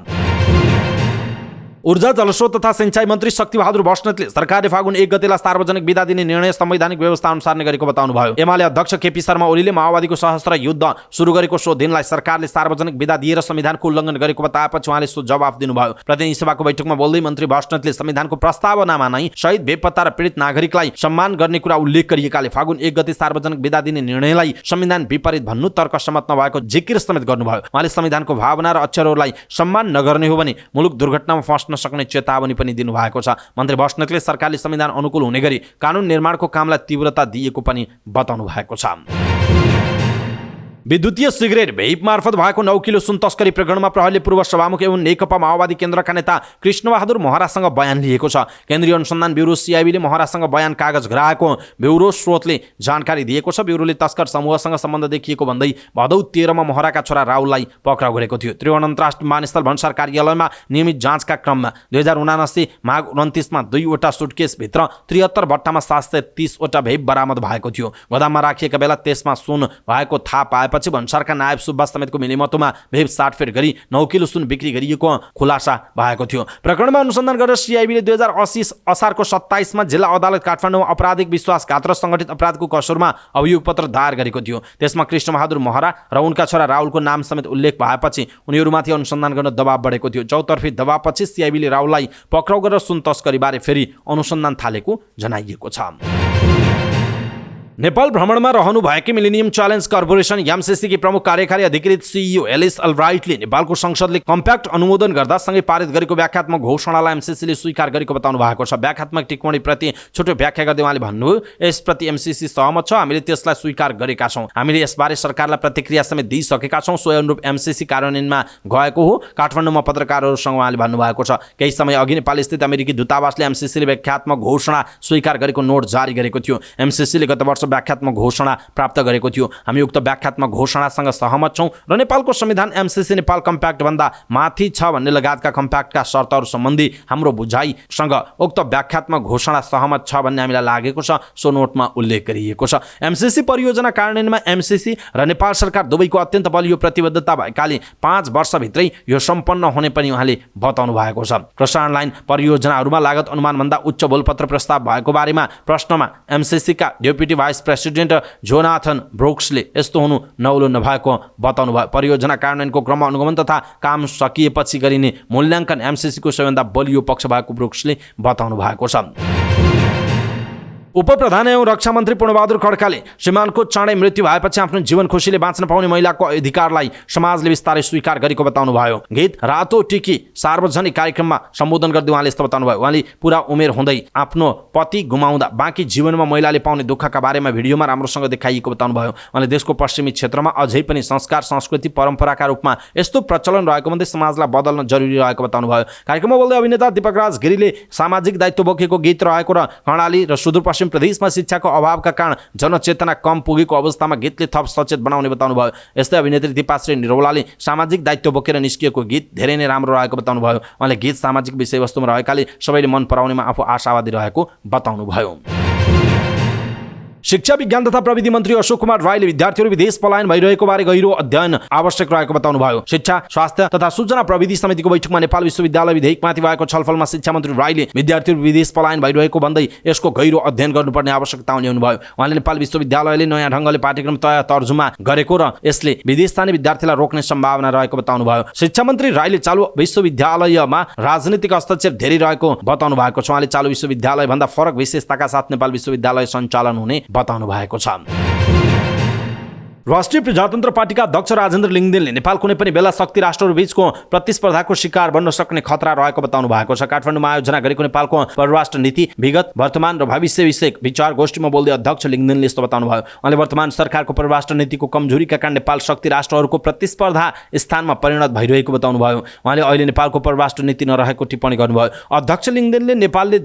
ऊर्जा जलस्रोत तथा सिंचाई मन्त्री शक्तिबहादुर बस्नेतले सरकारले फागुन 1 गतेलाई सार्वजनिक बिदा दिने निर्णय संवैधानिक व्यवस्था अनुसार नै गरेको बताउनुभयो। एमाले अध्यक्ष केपी शर्मा ओलीले माओवादीको सशस्त्र युद्ध सुरु गरेको सो दिनलाई सरकारले सार्वजनिक बिदा दिएर संविधानको उल्लङ्घन गरेको बताएपछि उहाँले सो जवाफ दिनुभयो। प्रतिनिधि सभाको बैठकमा बोल्दै मन्त्री बस्नेतले संविधानको प्रस्तावनामा नै शहीद बेपत्ता र पीडित नागरिकलाई सम्मान गर्ने कुरा उल्लेख गरिएकाले फागुन 1 गते सार्वजनिक बिदा दिने निर्णयलाई संविधान विपरीत भन्नु तर्कसम्मत नभएको जिकिर समेत गर्नुभयो। उहाँले संविधानको भावना र अक्षरहरूलाई सम्मान नगर्ने हो भने मुलुक दुर्घटनामा फस्न सक्ने चेतावनी पनि दिनुभएको छ। मन्त्री बस्नेतले सरकारले संविधान अनुकूल हुने गरी कानुन निर्माणको कामलाई तीव्रता दिएको पनि बताउनु भएको छ। विद्युतीय सिगरेट भेप मार्फत भएको 9 किलो सुन तस्करी प्रकरणमा प्रहरीले पूर्व सभामुख एवं नेकपा माओवादी केन्द्रका नेता कृष्णबहादुर महरासँग बयान लिएको छ। केन्द्रीय अनुसन्धान ब्युरो सीआईबीले महरासँग बयान कागज गराएको ब्युरो स्रोतले जानकारी दिएको छ। ब्युरोले तस्कर समूहसँग सम्बन्ध देखिएको भन्दै भदौ 13 मा महराका छोरा राहुललाई पक्राउ गरेको थियो। त्रिभुवन अन्तर्राष्ट्रिय विमानस्थल भन्सार कार्यालयमा नियमित जाँचका क्रममा 2079 माघ 29 मा 2 वटा सुटकेस भित्र 73 बट्टामा 730 वटा भेप बरामद भएको थियो। गोदाममा राखिएका बेला त्यसमा सुन भएको थाहा पाएपछि भन्सारका नायब सुब्बा समेतको मिलिमतोमा भेप 60 फेट गरी 9 किलो सुन बिक्री गरिएको खुलासा भएको थियो। प्रकरणमा अनुसन्धान गरेर सीआईबीले 2080 असारको 27 मा जिल्ला अदालत काठमाडौँमा आपराधिक विश्वासघात र संगठित अपराधको कसुरमा अभियोग पत्र दायर गरेको थियो। त्यसमा कृष्णबहादुर महरा र उनका छोरा राहुलको नाम समेत उल्लेख भएपछि उनीहरूमाथि अनुसन्धान गर्न दबाव बढेको थियो। चौतर्फी दबावपछि सीआईबीले राहुललाई पक्राउ गरेर सुन तस्करीबारे फेरि अनुसन्धान थालेको जनाइएको छ। नेपाल भ्रमणमा रहनु भएकी मिलेनियम च्यालेन्ज कर्पोरेसन एमसीसी प्रमुख कार्यकारी अधिकृत सीईओ एलिस अलराइटले नेपालको संसदले कम्प्याक्ट अनुमोदन गर्दा सँगै पारित गरेको व्याख्यात्मक घोषणालाई एमसीसीले स्वीकार गरेको बताउनु भएको छ। व्याख्यात्मक टिप्पणीप्रति छोटो व्याख्या गर्दै उहाँले भन्नुभयो, यसप्रति एमसीसी सहमत छ, हामीले त्यसलाई स्वीकार गरेका छौँ, हामीले यसबारे सरकारलाई प्रतिक्रिया समेत दिइसकेका छौँ, सोही अनुरूप एमसीसी कार्यान्वयनमा गएको हो, काठमाडौँमा पत्रकारहरूसँग उहाँले भन्नुभएको छ। केही समय अघि नेपाल स्थित अमेरिकी दूतावासले एमसीसीले व्याख्यात्मक घोषणा स्वीकार गरेको नोट जारी गरेको थियो। एमसीसीले गत वर्ष व्याख्यात्मक घोषणा प्राप्त गरेको थियो। हामी उक्त व्याख्यात्मक घोषणासँग सहमत छौँ र नेपालको संविधान एमसीसी नेपाल कम्प्याक्ट भन्दा माथि छ भन्ने लगायतका कम्प्याक्टका शर्तहरू सम्बन्धी हाम्रो बुझाइसँग उक्त व्याख्यात्मक घोषणा सहमत छ भन्ने हामीलाई लागेको छ, सो नोटमा उल्लेख गरिएको छ। एमसीसी परियोजना कार्यान्वयनमा एमसीसी र नेपाल सरकार दुवैको अत्यन्त बलियो प्रतिबद्धता भएकाले 5 वर्षभित्रै यो सम्पन्न हुने पनि उहाँले बताउनु भएको छ। प्रसारण लाइन परियोजनाहरूमा लागत अनुमानभन्दा उच्च बोलपत्र प्रस्ताव भएको बारेमा प्रश्नमा एमसीसीका डेपुटी भाइस प्रेसिडेन्ट जोनाथन ब्रुक्सले यस्तो हुनु नौलो नभएको बताउनु भयो। परियोजना कार्यान्वयनको क्रममा अनुगमन तथा काम सकिएपछि गरिने मूल्याङ्कन एमसीसीको सबैभन्दा बलियो पक्ष भएको ब्रुक्सले बताउनु भएको छ। उपप्रधान एवं रक्षा मन्त्री पूर्णबहादुर खड्काले श्रीमानको चाँडै मृत्यु भएपछि आफ्नो जीवन खुसीले बाँच्न पाउने महिलाको अधिकारलाई समाजले बिस्तारै स्वीकार गरेको बताउनुभयो। गीत रातो टिकी सार्वजनिक कार्यक्रममा सम्बोधन गर्दै उहाँले यस्तो बताउनुभयो। उहाँले पुरा उमेर हुँदै आफ्नो पति गुमाउँदा बाँकी जीवनमा महिलाले पाउने दुःखका बारेमा भिडियोमा राम्रोसँग देखाइएको बताउनुभयो। उहाँले देशको पश्चिमी क्षेत्रमा अझै पनि संस्कार संस्कृति परम्पराका रूपमा यस्तो प्रचलन रहेको भन्दै समाजलाई बदल्न जरुरी रहेको बताउनुभयो। कार्यक्रममा बोल्दै अभिनेता दीपक राज गिरीले सामाजिक दायित्व बोकेको गीत रहेको र कर्णाली र सुदूरपश्चिम प्रदेशमा शिक्षाको अभावका कारण जनचेतना कम पुगेको अवस्थामा गीतले थप सचेत बनाउने बताउनुभयो। यस्तै अभिनेत्री दीपाश्री निरौलाले सामाजिक दायित्व बोकेर निस्किएको गीत धेरै नै राम्रो रहेको बताउनुभयो। उहाँले गीत सामाजिक विषयवस्तुमा रहेकाले सबैले मन पराउनेमा आफू आशावादी रहेको बताउनुभयो। शिक्षा विज्ञान तथा प्रविधि मन्त्री अशोक कुमार राईले विद्यार्थीहरू विदेश पलायन भइरहेको बारे गहिरो अध्ययन आवश्यक रहेको बताउनुभयो। शिक्षा स्वास्थ्य तथा सूचना प्रविधि समितिको बैठकमा नेपाल विश्वविद्यालय विधेयकमाथि भएको छलफलमा शिक्षा मन्त्री राईले विद्यार्थीहरू विदेश पलायन भइरहेको भन्दै यसको गहिरो अध्ययन गर्नुपर्ने आवश्यकता ल्याउनुभयो। उहाँले नेपाल विश्वविद्यालयले नयाँ ढङ्गले पाठ्यक्रम तर्जुमा गरेको र यसले विदेश जाने विद्यार्थीलाई रोक्ने सम्भावना रहेको बताउनुभयो। शिक्षा मन्त्री राईले चालु विश्वविद्यालयमा राजनीतिक हस्तक्षेप धेरै रहेको बताउनु भएको छ। उहाँले चालु विश्वविद्यालय भन्दा फरक विशेषताका साथ नेपाल विश्वविद्यालय सञ्चालन हुने बताउनु भएको छ। राष्ट्रिय प्रजातन्त्र पार्टीका अध्यक्ष राजेन्द्र लिङ्गदेनले नेपाल कुनै पनि बेला शक्ति राष्ट्रहरू बीचको प्रतिस्पर्धाको शिकार बन्न सक्ने खतरा रहेको बताउनु भएको छ। काठमाडौँमा आयोजना गरेको नेपालको परराष्ट्र नीति विगत वर्तमान र भविष्य विषयक विचार गोष्ठीमा बोल्दै अध्यक्ष लिङ्गदेनले यस्तो बताउनुभयो। उहाँले वर्तमान सरकारको परराष्ट्र नीतिको कमजोरीका कारण नेपाल शक्ति राष्ट्रहरूको प्रतिस्पर्धा स्थानमा परिणत भइरहेको बताउनुभयो। उहाँले अहिले नेपालको परराष्ट्र नीति नरहेको टिप्पणी गर्नुभयो। अध्यक्ष लिङ्गदेनले नेपालले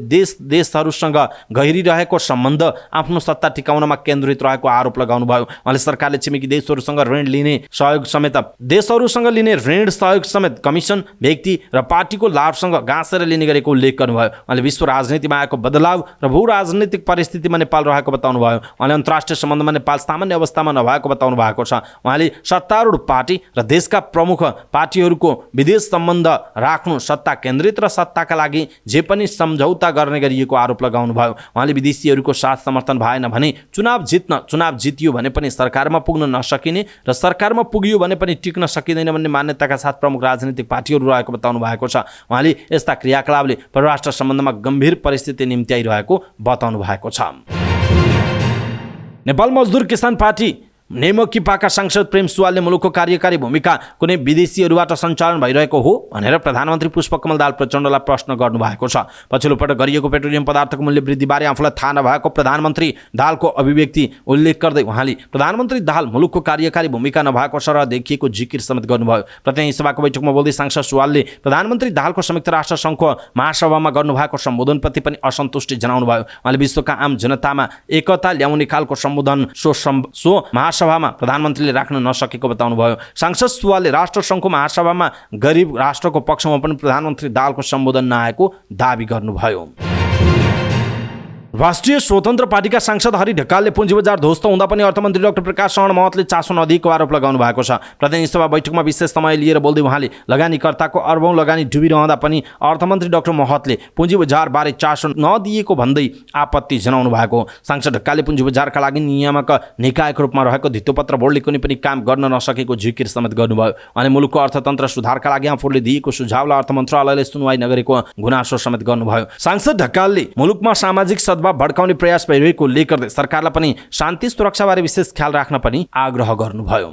देशहरूसँग गहिरिरहेको सम्बन्ध आफ्नो सत्ता टिकाउनमा केन्द्रित रहेको आरोप लगाउनुभयो। उहाँले सरकारले छिमेकी देशहरूसँग ऋण लिने सहयोग समेत देशहरूसँग लिने ऋण सहयोग समेत कमिसन व्यक्ति र पार्टीको लाभसँग गाँसेर लिने गरेको उल्लेख गर्नुभयो। उहाँले विश्व राजनीतिमा आएको बदलाव र भू राजनीतिक परिस्थितिमा नेपाल रहेको बताउनुभयो। उहाँले अन्तर्राष्ट्रिय सम्बन्धमा नेपाल सामान्य अवस्थामा नभएको बताउनु भएको छ। उहाँले सत्तारूढ पार्टी र देशका प्रमुख पार्टीहरूको विदेश सम्बन्ध राख्नु सत्ता केन्द्रित र सत्ताका लागि जे पनि सम्झौता गर्ने गरिएको आरोप लगाउनुभयो। उहाँले विदेशीहरूको साथ समर्थन भएन भने चुनाव जितियो भने पनि सरकारमा पुग्न नसकिने र सरकारमा पुगियो भने पनि टिक्न सकिँदैन भन्ने मान्यताका साथ प्रमुख राजनीतिक पार्टीहरू रहेको बताउनु भएको छ। उहाँले यस्ता क्रियाकलापले परराष्ट्र सम्बन्धमा गम्भीर परिस्थिति निम्त्याइरहेको बताउनु भएको छ। नेपाल मजदुर किसान पार्टी नेमकिपाका सांसद प्रेम सुवालले मुलुकको कार्यकारी भूमिका कुनै विदेशीहरूबाट सञ्चालन भइरहेको हो भनेर प्रधानमन्त्री पुष्पकमल दाहाल प्रचण्डलाई प्रश्न गर्नुभएको छ। पछिल्लो पटक गरिएको पेट्रोलियम पदार्थको मूल्य वृद्धिबारे आफूलाई थाहा नभएको प्रधानमन्त्री दाहालको अभिव्यक्ति उल्लेख गर्दै उहाँले प्रधानमन्त्री दाहाल मुलुकको कार्यकारी भूमिका नभएको सरह देखिएको जिकिर समेत गर्नुभयो। प्रतिनिधि सभाको बैठकमा बोल्दै सांसद सुवालले प्रधानमन्त्री दाहालको संयुक्त राष्ट्र सङ्घको महासभामा गर्नुभएको सम्बोधनप्रति पनि असन्तुष्टि जनाउनुभयो। उहाँले विश्वका आम जनतामा एकता ल्याउने खालको सम्बोधन सो महासभामा प्रधानमन्त्रीले राख्न नसकेको बताउनुभयो। सांसद सुवालले राष्ट्रसङ्घको महासभामा गरिब राष्ट्रको पक्षमा पनि प्रधानमन्त्री दाहालको सम्बोधन नआएको दाबी गर्नुभयो। राष्ट्रिय स्वतन्त्र पार्टीका सांसद हरि ढकालले पुँजी बजार ध्वस्त हुँदा पनि अर्थमन्त्री डाक्टर प्रकाश शरण महतले चासो नदिएको आरोप लगाउनु भएको छ। प्रतिनिधि सभा बैठकमा विशेष समय लिएर बोल्दै उहाँले लगानीकर्ताको अर्बौं लगानी डुबिरहँदा पनि अर्थमन्त्री डाक्टर महतले पुँजी बजारबारे चासो नदिएको भन्दै आपत्ति जनाउनु भएको। सांसद ढकालले पुँजी बजारका लागि नियामक निकायको रूपमा रहेको धितोपत्र बोर्डले कुनै पनि काम गर्न नसकेको जिकिर समेत गर्नुभयो। उहाँले मुलुकको अर्थतन्त्र सुधारका लागि आफूले दिएको सुझावलाई अर्थ मन्त्रालयले सुनवाई नगरेको गुनासो समेत गर्नुभयो। सांसद ढकालले मुलुकमा सामाजिक सद्भाव भड्काउने प्रयास भइरहेको उल्लेख गर्दै सरकारलाई पनि शान्ति सुरक्षाबारे विशेष ख्याल राख्न पनि आग्रह गर्नुभयो।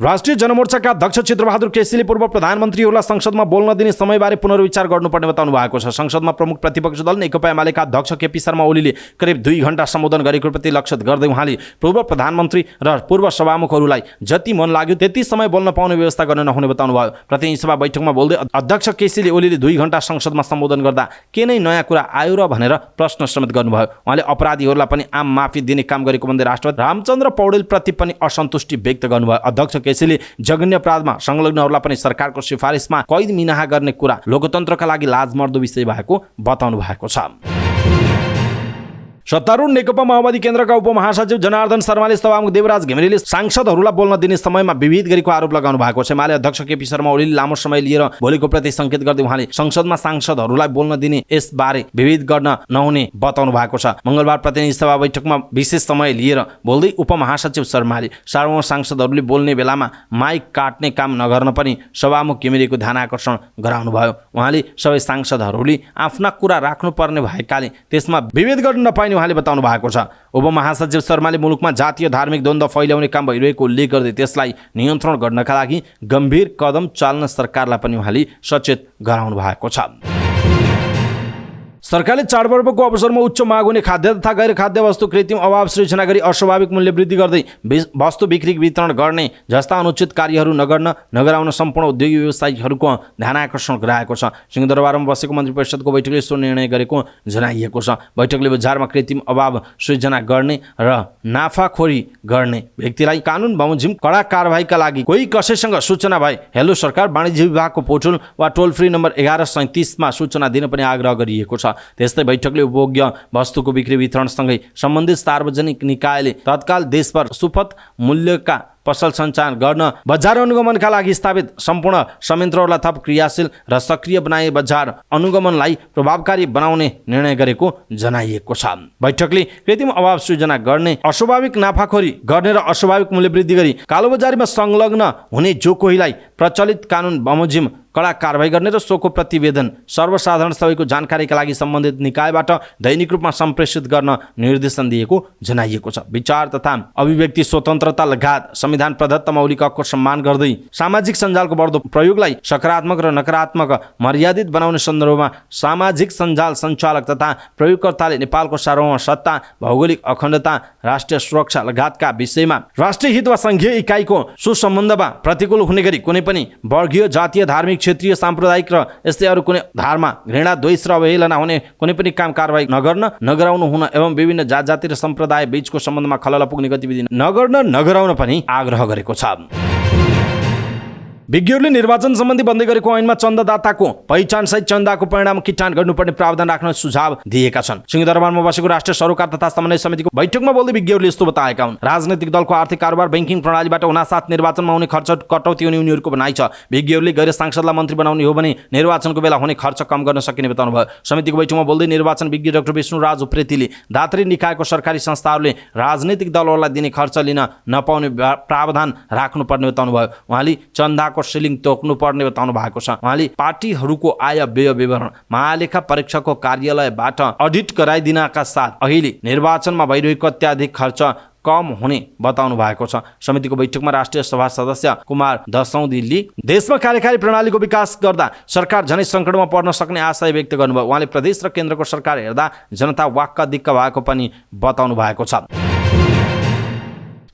राष्ट्रिय जनमोर्चाका अध्यक्ष चित्रबहादुर केसीले पूर्व प्रधानमन्त्रीहरूलाई संसदमा बोल्न दिने समयबारे पुनर्विचार गर्नुपर्ने बताउनु भएको छ। संसदमा प्रमुख प्रतिपक्ष दल नेकपा एमालेका अध्यक्ष केपी शर्मा ओलीले करिब 2 घण्टा सम्बोधन गरेको प्रति लक्षित गर्दै उहाँले पूर्व प्रधानमन्त्री र पूर्व सभामुखहरूलाई जति मन लाग्यो त्यति समय बोल्न पाउने व्यवस्था गर्न नहुने बताउनुभयो। प्रतिनिधि सभा बैठकमा बोल्दै अध्यक्ष केसीले ओलीले 2 घण्टा संसदमा सम्बोधन गर्दा के नै नयाँ कुरा आयो र भनेर प्रश्न समेत गर्नुभयो। उहाँले अपराधीहरूलाई पनि आम माफी दिने काम गरेको भन्दै राष्ट्रपति रामचन्द्र पौडेलप्रति पनि असन्तुष्टि व्यक्त गर्नुभयो। अध्यक्ष केसीले जघन्य अपराधमा संलग्नहरूलाई पनि सरकारको सिफारिसमा कैद मिनाहा गर्ने कुरा लोकतन्त्रका लागि लाजमर्दो विषय भएको बताउनु भएको छ। सत्तारूढ नेकपा माओवादी केन्द्रका उपमहासचिव जनार्दन शर्माले सभामुख देवराज घिमिरेले सांसदहरूलाई बोल्न दिने समयमा विभेद गरेको आरोप लगाउनु भएको छ। एमाले अध्यक्ष केपी शर्मा ओलीले लामो समय लिएर भोलिको प्रति संकेत गर्दै उहाँले संसदमा सांसदहरूलाई बोल्न दिने यसबारे विभेद गर्न नहुने बताउनु भएको छ। मंगलबार प्रतिनिधि सभा बैठकमा विशेष समय लिएर बोल्दै उपमहासचिव शर्माले सार्वभौम सांसदहरूले बोल्ने बेलामा माइक काट्ने काम नगर्न पनि सभामुख घिमिरेको ध्यान आकर्षण गराउनुभयो। उहाँले सबै सांसदहरूले आफ्ना कुरा राख्नुपर्ने भएकाले त्यसमा विभेद गर्न नपाइने उहाँले बताउनु भएको छ। उपमहासचिव शर्माले मुलुकमा जातीय धार्मिक द्वन्द्व फैल्याउने काम भइरहेको उल्लेख गर्दै त्यसलाई नियन्त्रण गर्नका लागि गम्भीर कदम चाल्न सरकारलाई पनि उहाँले सचेत गराउनु भएको छ। सरकारले चाडपर्वको अवसरमा उच्च माग हुने खाद्य तथा गैर खाद्य वस्तु कृत्रिम अभाव सृजना गरी अस्वाभाविक मूल्य वृद्धि गर्दै वस्तु बिक्री वितरण गर्ने जस्ता अनुचित कार्यहरू नगराउन सम्पूर्ण उद्योगी व्यवसायीहरूको ध्यान आकर्षण गराएको छ। सिंहदरबारमा बसेको मन्त्री परिषदको बैठकले सो निर्णय गरेको जनाइएको छ। बैठकले बजारमा कृत्रिम अभाव सृजना गर्ने र नाफाखोरी गर्ने व्यक्तिलाई कानुन बमोजिम कडा कारबाहीका लागि कोही कसैसँग सूचना भए हेलो सरकार वाणिज्य विभागको पोर्टल वा टोल फ्री नम्बर 1137 मा सूचना दिन पनि आग्रह गरिएको छ। त्यस्तै बैठकले उपभोग्य वस्तुको बिक्री वितरणसँगै सम्बन्धित सार्वजनिक निकायले तत्काल देशभर सुपथ मूल्यका पसल सञ्चालन गर्न बजार अनुगमनका लागि स्थापित सम्पूर्ण संयन्त्रहरूलाई थप क्रियाशील र सक्रिय बनाए बजार अनुगमनलाई प्रभावकारी बनाउने निर्णय गरेको जनाइएको छ। बैठकले कृत्रिम अभाव सृजना गर्ने, अस्वाभाविक नाफाखोरी गर्ने र अस्वाभाविक मूल्य वृद्धि गरी कालोबजारीमा संलग्न हुने जो कोहीलाई प्रचलित कानुन बमोजिम कडा कारबाही गर्ने र सोको प्रतिवेदन सर्वसाधारण सबैको जानकारीका लागि सम्बन्धित निकायबाट दैनिक रूपमा सम्प्रेषित गर्न निर्देशन दिएको जनाइएको छ। विचार तथा अभिव्यक्ति स्वतन्त्रता लगायत संविधान प्रदत्त मौलिक हकको सम्मान गर्दै सामाजिक सञ्जालको बढ्दो प्रयोगलाई सकारात्मक र नकारात्मक मर्यादित बनाउने सन्दर्भमा सामाजिक सञ्जाल सञ्चालक तथा प्रयोगकर्ताले नेपालको सार्वभौम सत्ता, भौगोलिक अखण्डता, राष्ट्रिय सुरक्षा लगायतका विषयमा राष्ट्रिय हित वा संघीय इकाइको सुसम्बन्धमा प्रतिकूल हुने गरी कुनै पनि वर्गीय, जातीय, धार्मिक, क्षेत्रीय, साम्प्रदायिक र यस्तै अरू कुनै धारमा घृणा, द्वेष र अवहेलना हुने कुनै पनि काम कारबाही नगराउनु हुन एवं विभिन्न जाति र सम्प्रदाय बीचको सम्बन्धमा खलल पुग्ने गतिविधि नगराउन पनि आग्रह गरेको छ। विज्ञहरूले निर्वाचन सम्बन्धी बन्दै गरेको ऐनमा चन्दादाताको पहिचानसहित चन्दाको परिणाम किटान गर्नुपर्ने प्रावधान राख्न सुझाव दिएका छन्। सिंहदरबारमा बसेको राष्ट्रिय सरोकार तथा समन्वय समितिको बैठकमा बोल्दै विज्ञहरूले यस्तो बताएका हुन्। राजनैतिक दलको आर्थिक कारोबार बैंकिङ प्रणालीबाट हुनासाथ निर्वाचनमा हुने खर्च कटौती हुने उनीहरूको भनाइ छ। विज्ञहरूले गैर सांसदलाई मन्त्री बनाउने हो भने निर्वाचनको बेला हुने खर्च कम गर्न सकिने बताउनु भयो। समितिको बैठकमा बोल्दै निर्वाचन विज्ञ डाक्टर विष्णुराज उप्रेतीले दात्री निकायको सरकारी संस्थाहरूले राजनैतिक दलहरूलाई दिने खर्च लिन नपाउने प्रावधान राख्नुपर्ने बताउनु भयो। उहाँले चन्दा सिलिङ तोक्नु पर्ने बताउनु भएको छ। उहाँले पार्टीहरूको आय व्यय विवरण महालेखा परीक्षकको कार्यालयबाट अडिट गराइदिनका साथ अहिले निर्वाचनमा भइरहेको अत्याधिक खर्च कम हुने बताउनु भएको छ। समितिको बैठकमा राष्ट्रिय सभा सदस्य कुमार दसौँदीले देशमा कार्यकारी प्रणालीको विकास गर्दा सरकार झनै सङ्कटमा पर्न सक्ने आशय व्यक्त गर्नुभयो। उहाँले प्रदेश र केन्द्रको सरकार हेर्दा जनता वाक्क दिक्क भएको पनि बताउनु भएको छ।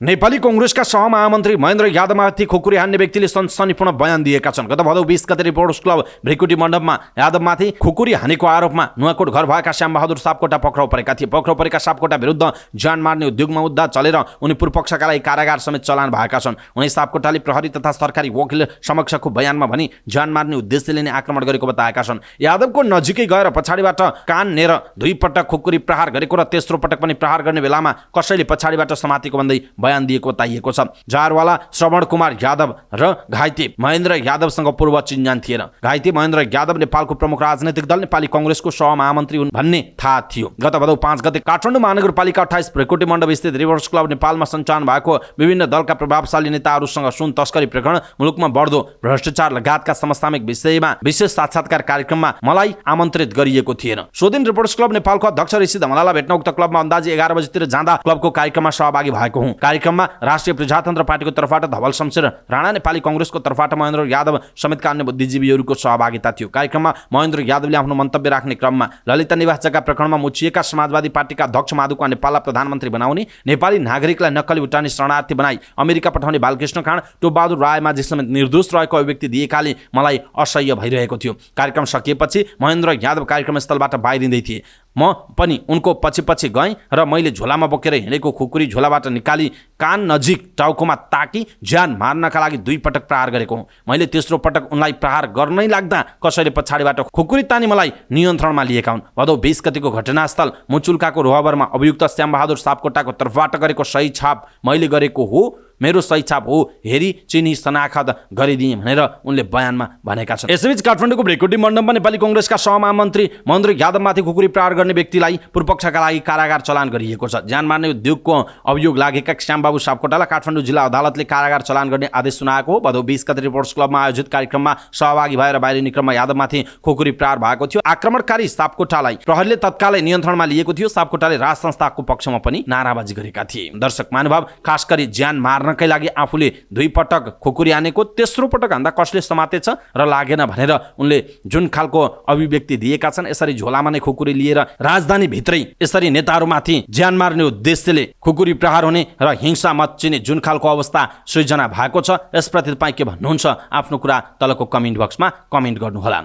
नेपाली कांग्रेसका सहमहामन्त्री महेन्द्र यादवमाथि खुकुरी हान्ने व्यक्तिले सनसनीपूर्ण बयान दिएका छन्। गत भदौ 20 गते रिपोर्टर्स क्लब भ्रिकुटी मण्डपमा यादवमाथि खुकुरी हानेको आरोपमा नुवाकोट घर भएका श्यामबहादुर सापकोटा पक्राउ परेका थिए। पक्राउ परेका सापकोटा विरुद्ध ज्यान मार्ने उद्योगमा मुद्दा चलेर उनी पूर्वपक्षका लागि कारागार समेत चलान भएका छन्। उनी सापकोटाले प्रहरी तथा सरकारी वकिल समक्षको बयानमा भनी ज्यान मार्ने उद्देश्यले नै आक्रमण गरेको बताएका छन्। यादवको नजिकै गएर पछाडिबाट कान नेर 2 पटक खुकुरी प्रहार गरेको र तेस्रो पटक पनि प्रहार गर्ने बेलामा कसैले पछाडिबाट समातेको भन्दै बयान दिएको बताइएको छ। जारवाला श्रवण कुमार यादव र घाइते महेन्द्र यादवसँग पूर्व चिन्जान थिएन। घाइते महेन्द्र यादव नेपालको प्रमुख राजनैतिक दल नेपाली कांग्रेसको सहमहामन्त्री हुन् भन्ने थाहा थियो। गत भदौ 5 गते काठमाडौँ महानगरपालिका 28 भ्रिकुटी मण्डप स्थित रिभर्स क्लब नेपालमा सञ्चालन भएको विभिन्न दलका प्रभावशाली नेताहरूसँग सुन तस्करी प्रकरण, मुलुकमा बढ्दो भ्रष्टाचार लगायतका समसामयिक विषयमा विशेष साक्षात्कार कार्यक्रममा मलाई आमन्त्रित गरिएको थिएन। सो दिन रिभर्स क्लब नेपालको अध्यक्ष ऋषि धमलालाई भेट्न उक्त क्लबमा अन्दाजी 11 बजेतिर जाँदा क्लबको कार्यक्रममा सहभागी भएको हुँ। कार्यक्रममा राष्ट्रिय प्रजातन्त्र पार्टीको तर्फबाट धवल शमशेर राणा, नेपाली कांग्रेसको तर्फबाट महेन्द्र यादव समेतका अन्य बुद्धिजीवीहरूको सहभागिता थियो। कार्यक्रममा महेन्द्र यादवले आफ्नो मन्तव्य राख्ने क्रममा ललिता निवास जग्गा प्रकरणमा मुछिएका समाजवादी पार्टीका अध्यक्ष माधुका नेपाललाई प्रधानमन्त्री बनाउने, नेपाली नागरिकलाई नक्कली भुटानी शरणार्थी बनाई अमेरिका पठाउने बालकृष्ण खाँड, टोपबहादुर रायमाझी समेत निर्दोष रहेको अभिव्यक्ति दिएकाले मलाई असह्य भइरहेको थियो। कार्यक्रम सकिएपछि महेन्द्र यादव कार्यक्रम स्थलबाट बाहिरिँदै थिए। म पनि उनको पछि पछि गएँ र मैले झोलामा बोकेर हिँडेको खुकुरी झोलाबाट निकाली कान नजिक टाउकोमा ताकी ज्यान मार्नका लागि 2 पटक प्रहार गरेको हुँ। मैले तेस्रो पटक उनलाई प्रहार गर्नै लाग्दा कसैले पछाडिबाट खुकुरी तानी मलाई नियन्त्रणमा लिएका हुन्। भदौ 20 गतिको घटनास्थल मुचुल्काको रोहबरमा अभियुक्त श्यामबहादुर सापकोटाको तर्फबाट गरेको सही छाप मैले गरेको हो, मेरो सही छाप हो, हेरी चिनी शनाखत गरिदिए भनेर उनले बयानमा भनेका छन्। यसैबीच काठमाडौँको भ्रेकुटी मण्डपमा नेपाली कांग्रेसका सहमहामन्त्री महेन्द्र यादवमाथि खुकुरी प्रहार गर्ने व्यक्तिलाई पूर्वपक्षका लागि कारागार चलान गरिएको छ। ज्यान मार्ने उद्योगको अभियोग लागेका श्यामबाबु सापकोटालाई काठमाडौँ जिल्ला अदालतले कारागार चलान गर्ने आदेश सुनाएको हो। भदौ 20 गते रिपोर्ट्स क्लबमा आयोजित कार्यक्रममा सहभागी भएर बाहिरिने क्रममा यादवमाथि खुकुरी प्रहार भएको थियो। आक्रमणकारी सापकोटालाई प्रहरीले तत्कालै नियन्त्रणमा लिएको थियो। सापकोटाले राज संस्थाको पक्षमा पनि नाराबाजी गरेका थिए। दर्शक महानुभाव, खास गरी ज्यान मार्नकै लागि आफूले 2 पटक खुकुरी हानेको, तेस्रो पटक हान्दा कसले समातेछ र लागेन भनेर उनले जुन खालको अभिव्यक्ति दिएका छन्, यसरी झोलामा नै खुकुरी लिएर राजधानी भित्रै यसरी नेताहरूमाथि ज्यान मार्ने उद्देश्यले खुकुरी प्रहार हुने र हिंसा मच्चिने जुन खालको अवस्था सृजना भएको छ, यसप्रति तपाईँ के भन्नुहुन्छ? आफ्नो कुरा तलको कमेन्ट बक्समा कमेन्ट गर्नुहोला।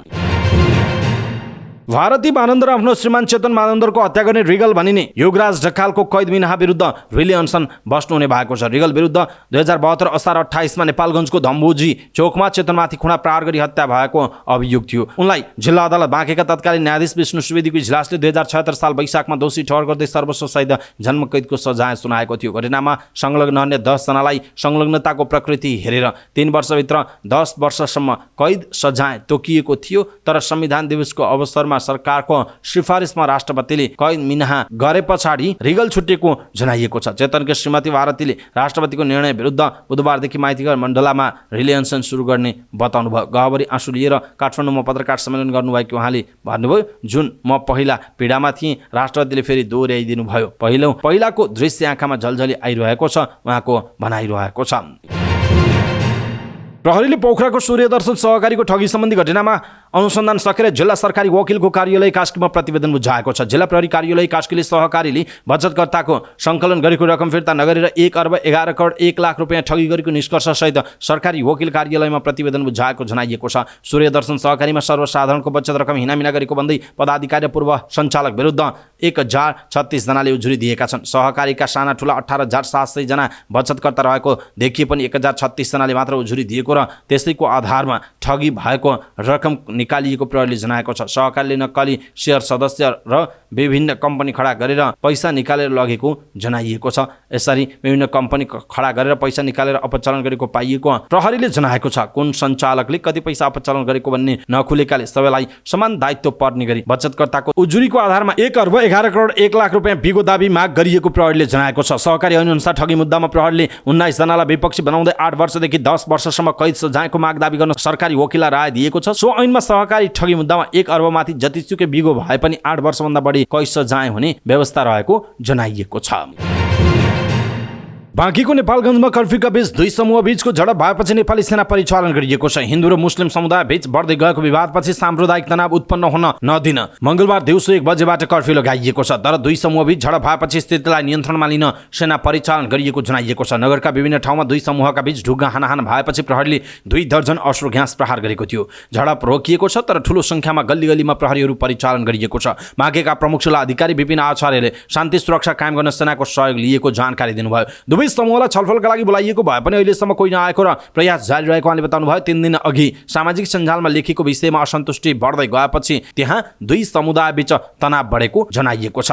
भारती मानन्दर आफ्नो श्रीमान चेतन मानन्दरको हत्या गर्ने रिगल भनिने योगराज ढकालको कैद मिनाहा विरुद्ध रिलियन्सन बस्नुहुने भएको छ। रिगल विरुद्ध 2072 असार 28मा नेपालगञ्जको धम्बुजी चोकमा चेतनमाथि खुना प्रहार गरी हत्या भएको अभियोग थियो। उनलाई जिल्ला अदालत बाँकेका तत्कालीन न्यायाधीश विष्णु सुवेदीको इजलासले 2076 साल वैशाखमा दोषी ठहर गर्दै सर्वस्वसहित जन्मकैदको सजाय सुनाएको थियो। घटनामा संलग्न अन्य 10 जनालाई संलग्नताको प्रकृति हेरेर 3 वर्षभित्र 10 वर्षसम्म कैद सजाय तोकिएको थियो। तर संविधान दिवसको अवसरमा सरकारको सिफारिसमा राष्ट्रपतिले कैद मिनाहा गरे पछाडि रिगल छुटेको जनाइएको छ। चेतनकी श्रीमती भारतीले राष्ट्रपतिको निर्णय विरुद्ध बुधबारदेखि माइतीघर मण्डलामा रिलियन्सन सुरु गर्ने बताउनु भयो। गहभरि आँसु लिएर काठमाडौँमा पत्रकार सम्मेलन गर्नुभएको उहाँले भन्नुभयो, जुन म पहिला पीडामा थिएँ, राष्ट्रपतिले फेरि दोहोऱ्याइदिनु भयो। पहिलाको दृश्य आँखामा झलझली आइरहेको छ, उहाँको भनाइरहेको छ। प्रहरीले पोखराको सूर्यदर्शन सहकारीको ठगी सम्बन्धी घटनामा अनुसन्धान सकेर जिल्ला सरकारी वकिलको कार्यालय कास्कीमा प्रतिवेदन बुझाएको छ। जिल्ला प्रहरी कार्यालय कास्कीले सहकारीले बचतकर्ताको सङ्कलन गरेको रकम फिर्ता नगरेर 1 अर्ब 11 करोड 1 लाख रुपियाँ ठगी गरेको निष्कर्षसहित सरकारी वकिल कार्यालयमा प्रतिवेदन बुझाएको जनाइएको छ। सूर्यदर्शन सहकारीमा सर्वसाधारणको बचत रकम हिनामिना गरेको भन्दै पदाधिकारी र पूर्व सञ्चालक विरुद्ध 1036 जनाले उजुरी दिएका छन्। सहकारीका साना ठुला 18,700 जना बचतकर्ता रहेको देखिए पनि 1036 जनाले मात्र उजुरी दिएको र त्यसैको आधारमा ठगी भएको रकम निकालिएको प्रहरीले जनाएको छ। सहकारीले नक्कली शेयर सदस्य र विभिन्न कम्पनी खडा गरेर पैसा निकालेर लगेको जनाइएको छ। यसरी विभिन्न कम्पनी खडा गरेर पैसा निकालेर अपचलन गरेको पाइएको प्रहरीले जनाएको छ। कुन सञ्चालकले कति पैसा अपचलन गरेको भन्ने नखुलेकाले सबैलाई समान दायित्व पर्ने गरी बचतकर्ताको उजुरीको आधारमा 1 अर्ब 11 करोड 1 लाख रुपियाँ बिगो दाबी माग गरिएको प्रहरीले जनाएको छ। सहकारी ऐनअनुसार ठगी मुद्दामा प्रहरीले 19 जनालाई विपक्षी बनाउँदै 8 वर्षदेखि 10 वर्षसम्म कैद सजायको माग दाबी गर्न सरकारी वकिललाई राय दिएको छ। सो ऐनमा सहकारी ठगी मुद्दामा 1 अर्बमाथि जतिसुकै बिगो भए पनि 8 वर्षभन्दा बढी कैद सजाय हुने व्यवस्था रहेको जनाइएको छ। बाँकीको नेपालगञ्जमा कर्फ्यूका बीच 2 समूह बीचको झडप भएपछि नेपाली सेना परिचालन गरिएको छ। हिन्दू र मुस्लिम समुदाय बीच बढ्दै गएको विवादपछि साम्प्रदायिक तनाव उत्पन्न हुन नदिन मंगलबार दिउँसो 1 बजेबाट कर्फ्यू लगाइएको छ। तर 2 समूह बीच झडप भएपछि स्थितिलाई नियन्त्रणमा लिन सेना परिचालन गरिएको जनाइएको छ। नगरका विभिन्न ठाउँमा 2 समूहका बीच ढुङ्गा हानाहान भएपछि प्रहरीले 2 दर्जन अश्रु ग्यास प्रहार गरेको थियो। झडप रोकिएको छ, तर ठूलो संख्यामा गल्ली गल्लीमा प्रहरीहरू परिचालन गरिएको छ। बाँकेका प्रमुख जिल्ला अधिकारी विपिन आचार्यले शान्ति सुरक्षा कायम गर्न सेनाको सहयोग लिएको जानकारी दिनुभयो। दुवै समूहलाई छलफलका लागि बोलाइएको भए पनि अहिलेसम्म कोही नआएको र प्रयास जारी रहेको उहाँले बताउनुभयो। 3 दिन अघि सामाजिक सञ्जालमा लेखेको विषयमा असन्तुष्टि बढ्दै गएपछि त्यहाँ 2 समुदायबीच तनाव बढेको जनाइएको छ।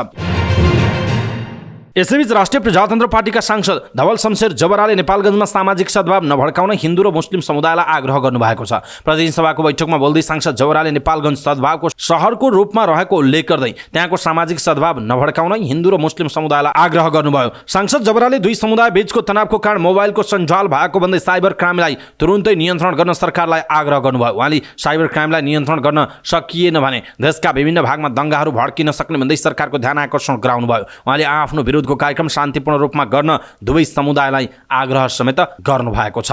यसैबीच राष्ट्रिय प्रजातन्त्र पार्टीका सांसद धवल शमशेर जबराले नेपालगञ्जमा सामाजिक सद्भाव नभड्काउन हिन्दू र मुस्लिम समुदायलाई आग्रह गर्नुभएको छ। प्रतिनिधि सभाको बैठकमा बोल्दै सांसद जबराले नेपालगञ्ज सद्भावको शहरको रूपमा रहेको उल्लेख गर्दै त्यहाँको सामाजिक सद्भाव नभड्काउन हिन्दू र मुस्लिम समुदायलाई आग्रह गर्नुभयो। सांसद जबराले 2 समुदाय बीचको तनावको कारण मोबाइलको सञ्जाल भएको भन्दै साइबर क्राइमलाई तुरुन्तै नियन्त्रण गर्न सरकारलाई आग्रह गर्नुभयो। उहाँले साइबर क्राइमलाई नियन्त्रण गर्न सकिएन भने देशका विभिन्न भागमा दंगाहरू भड्किन सक्ने भन्दै सरकारको ध्यान आकर्षण गराउनुभयो। उहाँले आफ्नो विरुद्धको कार्यक्रम शान्तिपूर्ण रूपमा गर्न दुवै समुदायलाई आग्रह समेत गर्नुभएको छ।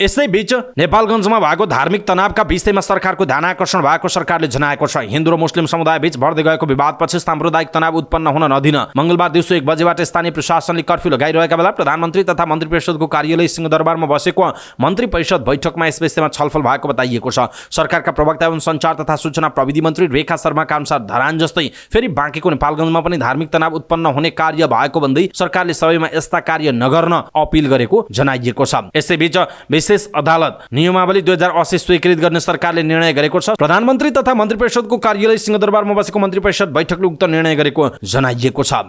यसैबीच नेपालगञ्जमा भएको धार्मिक तनावका विषयमा सरकारको ध्यान आकर्षण भएको सरकारले जनाएको छ। हिन्दू र मुस्लिम समुदाय बीच बढ्दै गएको विवादपछि साम्प्रदायिक तनाव उत्पन्न हुन नदिन मंगलबार दिउँसो 1 बजेबाट स्थानीय प्रशासनले कर्फ्यू लगाइरहेका बेला प्रधानमन्त्री तथा मन्त्री परिषदको कार्यालय सिंहदरबारमा बसेको मन्त्री परिषद बैठकमा यस विषयमा छलफल भएको बताइएको छ। सरकारका प्रवक्ता एवं सञ्चार तथा सूचना प्रविधि मन्त्री रेखा शर्माका अनुसार धरान जस्तै फेरि बाँकीको नेपालगञ्जमा पनि धार्मिक तनाव उत्पन्न हुने कार्य भएको भन्दै सरकारले सबैमा यस्ता कार्य नगर्न अपिल गरेको जनाइएको छ। यसैबीच विशेष अदालत नियमावली 2080 स्वीकृत गर्ने सरकारले निर्णय गरेको छ। प्रधानमन्त्री तथा मन्त्री परिषदको कार्यालय सिंहदरबारमा बसेको मन्त्री परिषद बैठकले उक्त निर्णय गरेको जनाइएको छ।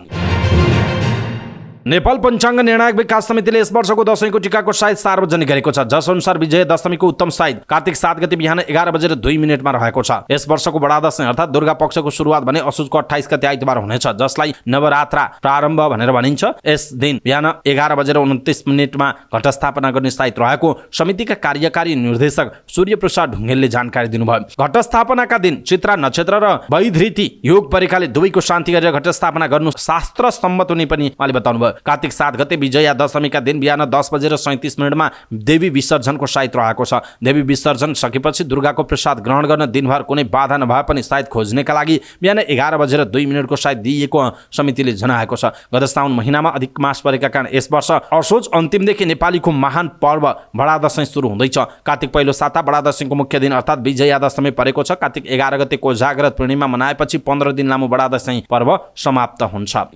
नेपाल पञ्चाङ्ग निर्णायक विकास समितिले यस वर्षको दशैंको टीकाको साइत सार्वजनिक गरेको छ। जस अनुसार विजय दशमीको उत्तम साइत कार्तिक 7 गते बिहान 11:02 रहेको छ। यस वर्षको बडा दशैं अर्थात् दुर्गा पक्षको सुरुवात भने असोजको 28 गते आइतबार हुनेछ, जसलाई नवरात्रा प्रारम्भ भनेर भनिन्छ। यस दिन बिहान 11:29 घटस्थापना गर्ने साइत रहेको समितिका कार्यकारी निर्देशक सूर्य प्रसाद ढुङ्गेलले जानकारी दिनुभयो। घटस्थापनाका दिन चित्रा नक्षत्र र वैधृति योग परीक्षाले दुवैको शान्ति गरेर घटस्थापना गर्नु शास्त्र सम्मत हुने पनि उहाँले बताउनुभयो। कार्तिक 7 गते विजया दशमीका दिन बिहान 10:37 देवी विसर्जनको साइत रहेको छ। देवी विसर्जन सकेपछि दुर्गाको प्रसाद ग्रहण गर्न दिनभर कुनै बाधा नभए पनि साइत खोज्नेका लागि बिहान 11:02 को साइत दिइएको समितिले जनाएको छ। गत साउन महिनामा अधिक मास परेका कारण यस वर्ष असोज अन्तिमदेखि नेपालीको महान पर्व बडा दशैं सुरु हुँदैछ। कार्तिक पहिलो साता बडा दशैंको मुख्य दिन अर्थात् विजया दशमी परेको छ। कार्तिक 11 गते कोजाग्रत पूर्णिमा मनाएपछि 15 दिन लामो बडा दशैं पर्व समाप्त हुन्छ।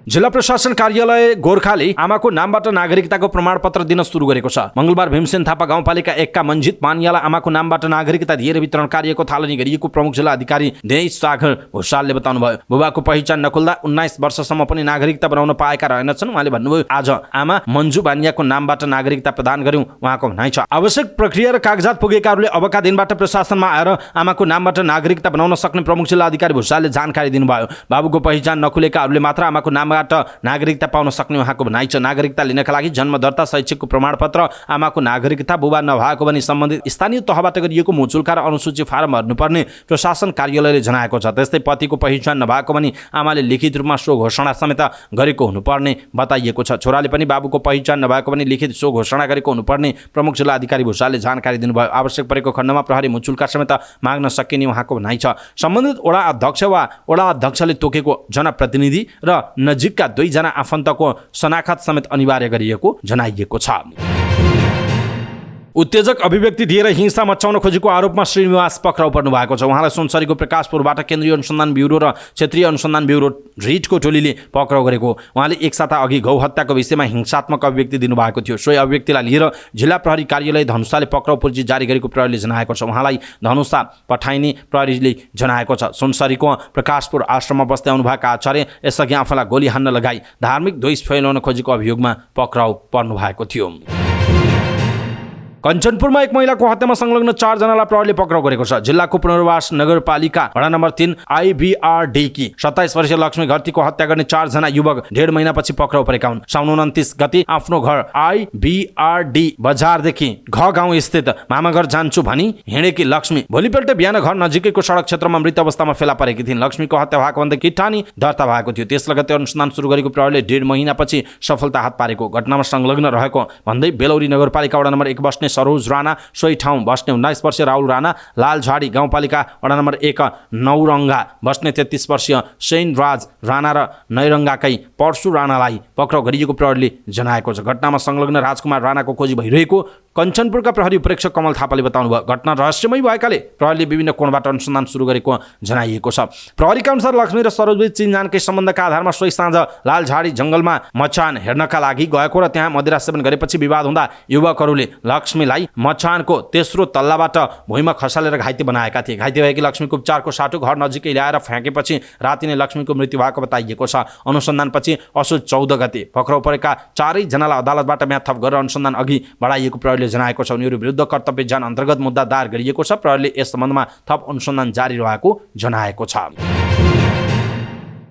जिल्ला प्रशासन कार्यालय गोर्खाले आमाको नामबाट नागरिकताको प्रमाणपत्र दिन सुरु गरेको छ। मंगलबार भीमसेन थापा गाउँपालिका 1 का मन्जित मानियालाई आमाको नामबाट नागरिकता दिएर वितरण कार्यको थालनी गरिएको प्रमुख जिल्ला अधिकारी देश सागर भूषालले बताउनुभयो। बुबाको पहिचान नखुल्दा 19 वर्षसम्म पनि नागरिकता बनाउन पाएका रहेनछन्। उहाँले भन्नुभयो, आज आमा मन्जु बानियाको नामबाट नागरिकता प्रदान गर्यौं उहाँको भनाइ छ। आवश्यक प्रक्रिया र कागजात पुगेकाहरूले अबका दिनबाट प्रशासनमा आएर आमाको नामबाट नागरिकता बनाउन सक्ने प्रमुख जिल्ला अधिकारी भूषालले जानकारी दिनुभयो। बाबुको पहिचान नखुलेकाहरूले मात्र आमाको नामबाट नागरिकता पाउन सक्ने उहाँको भनाइ छ। नागरिकता लिनका लागि जन्म दर्ता, शैक्षिकको प्रमाणपत्र, आमाको नागरिकता, बुबा नभएको पनि सम्बन्धित स्थानीय तहबाट गरिएको मुचुल्का र अनुसूची फारम भर्नुपर्ने प्रशासन कार्यालयले जनाएको छ। त्यस्तै पतिको पहिचान नभएको पनि आमाले लिखित रूपमा सो घोषणा समेत गरेको हुनुपर्ने बताइएको छ। छोराले पनि बाबुको पहिचान नभएको पनि लिखित सो घोषणा गरेको हुनुपर्ने प्रमुख जिल्ला अधिकारी भूषालले जानकारी दिनुभयो। आवश्यक परेको खण्डमा प्रहरी मुचुल्का समेत माग्न सकिने उहाँको भनाइ छ। सम्बन्धित वडा अध्यक्ष वा वडा अध्यक्षले तोकेको जनप्रतिनिधि र नजिकका 2 जना आफन्तको शनाखत समेत अनिवार्य गरिएको जनाइएको छ। उत्तेजक अभिव्यक्ति दिएर हिंसा मचाउन खोजेको आरोपमा श्रीनिवास पक्राउ पर्नु भएको छ। उहाँलाई सुनसरीको प्रकाशपुरबाट केन्द्रीय अनुसन्धान ब्युरो र क्षेत्रीय अनुसन्धान ब्युरो रिटको टोलीले पक्राउ गरेको। उहाँले 1 साता अघि गौ हत्याको विषयमा हिंसात्मक अभिव्यक्ति दिनुभएको थियो। सोही अभिव्यक्तिलाई लिएर जिल्ला प्रहरी कार्यालय धनुषाले पक्राउ पूर्जी जारी गरेको प्रहरीले जनाएको छ। उहाँलाई धनुषा पठाइने प्रहरीले जनाएको छ। सुनसरीको प्रकाशपुर आश्रममा बस्दै आउनुभएका आचार्य यसअघि आफूलाई गोली हान्न लगाई धार्मिक द्वेष फैलाउन खोजेको अभियोगमा पक्राउ पर्नु भएको थियो। कञ्चनपुरमा एक महिलाको हत्यामा संलग्न 4 जनालाई प्रहरीले पक्राउ गरेको छ। जिल्लाको पुनर्वास नगरपालिका वडा नम्बर 3 IBRD की 27 वर्षीय लक्ष्मी घरतीको हत्या गर्ने 4 जना युवक 1.5 महिनापछि पक्राउ परेका हुन्। साउन 29 गते आफ्नो घर IBRD बजारदेखि घ गाउँ स्थित मामाघर जान्छु भनी हिँडेकी लक्ष्मी भोलिपल्ट बिहान घर नजिकैको सडक क्षेत्रमा मृत अवस्थामा फेला परेकी थिइन्। लक्ष्मीको हत्या भएको भन्दा किटानी दर्ता भएको थियो। त्यस लगत्तै अनुसन्धान सुरु गरेको प्रहरीले 1.5 महिनापछि सफलता हात पारेको। घटनामा संलग्न रहेको भन्दै बेलौरी नगरपालिका वडा नम्बर 1 बस्ने सरोज राणा, सोही ठाउँ बस्ने 19 वर्षीय राहुल राणा, लालझाडी गाउँपालिका वडा नम्बर 1 नौरङ्गा बस्ने 33 वर्षीय सेन राज राणा र नैरङ्गाकै परशु राणालाई पक्राउ गरिएको प्रहरीले जनाएको छ। घटनामा संलग्न राजकुमार राणाको खोजी भइरहेको कञ्चनपुरका प्रहरी उपरीक्षक कमल थापाले बताउनुभयो। घटना रहस्यमय भएकाले प्रहरीले विभिन्न कोणबाट अनुसन्धान सुरु गरेको जनाइएको छ। प्रहरीका अनुसार लक्ष्मी र सरोजबीच चिनजानकै सम्बन्धका आधारमा सोही साँझ लालझाडी जंगलमा मचान हेर्नका लागि गएको र त्यहाँ मदिरा सेवन गरेपछि विवाद हुँदा युवकहरूले लक्ष्मीलाई मचानको तेस्रो तल्लाबाट भुइँमा खसालेर घाइते बनाएका थिए। घाइते भएकी लक्ष्मीको उपचारको साटो घर नजिकै ल्याएर फ्याँकेपछि राति नै लक्ष्मीको मृत्यु भएको बताइएको छ। अनुसन्धानपछि असोज 14 गते पक्राउ परेका 4 जनालाई अदालतबाट म्याद थप गरेर अनुसन्धान अघि बढाइएको प्रहरीले जनाएको छ। उनीहरू विरुद्ध कर्तव्य जान अन्तर्गत मुद्दा दायर गरिएको छ। प्रहरीले यस सम्बन्धमा थप अनुसन्धान जारी रहेको जनाएको छ।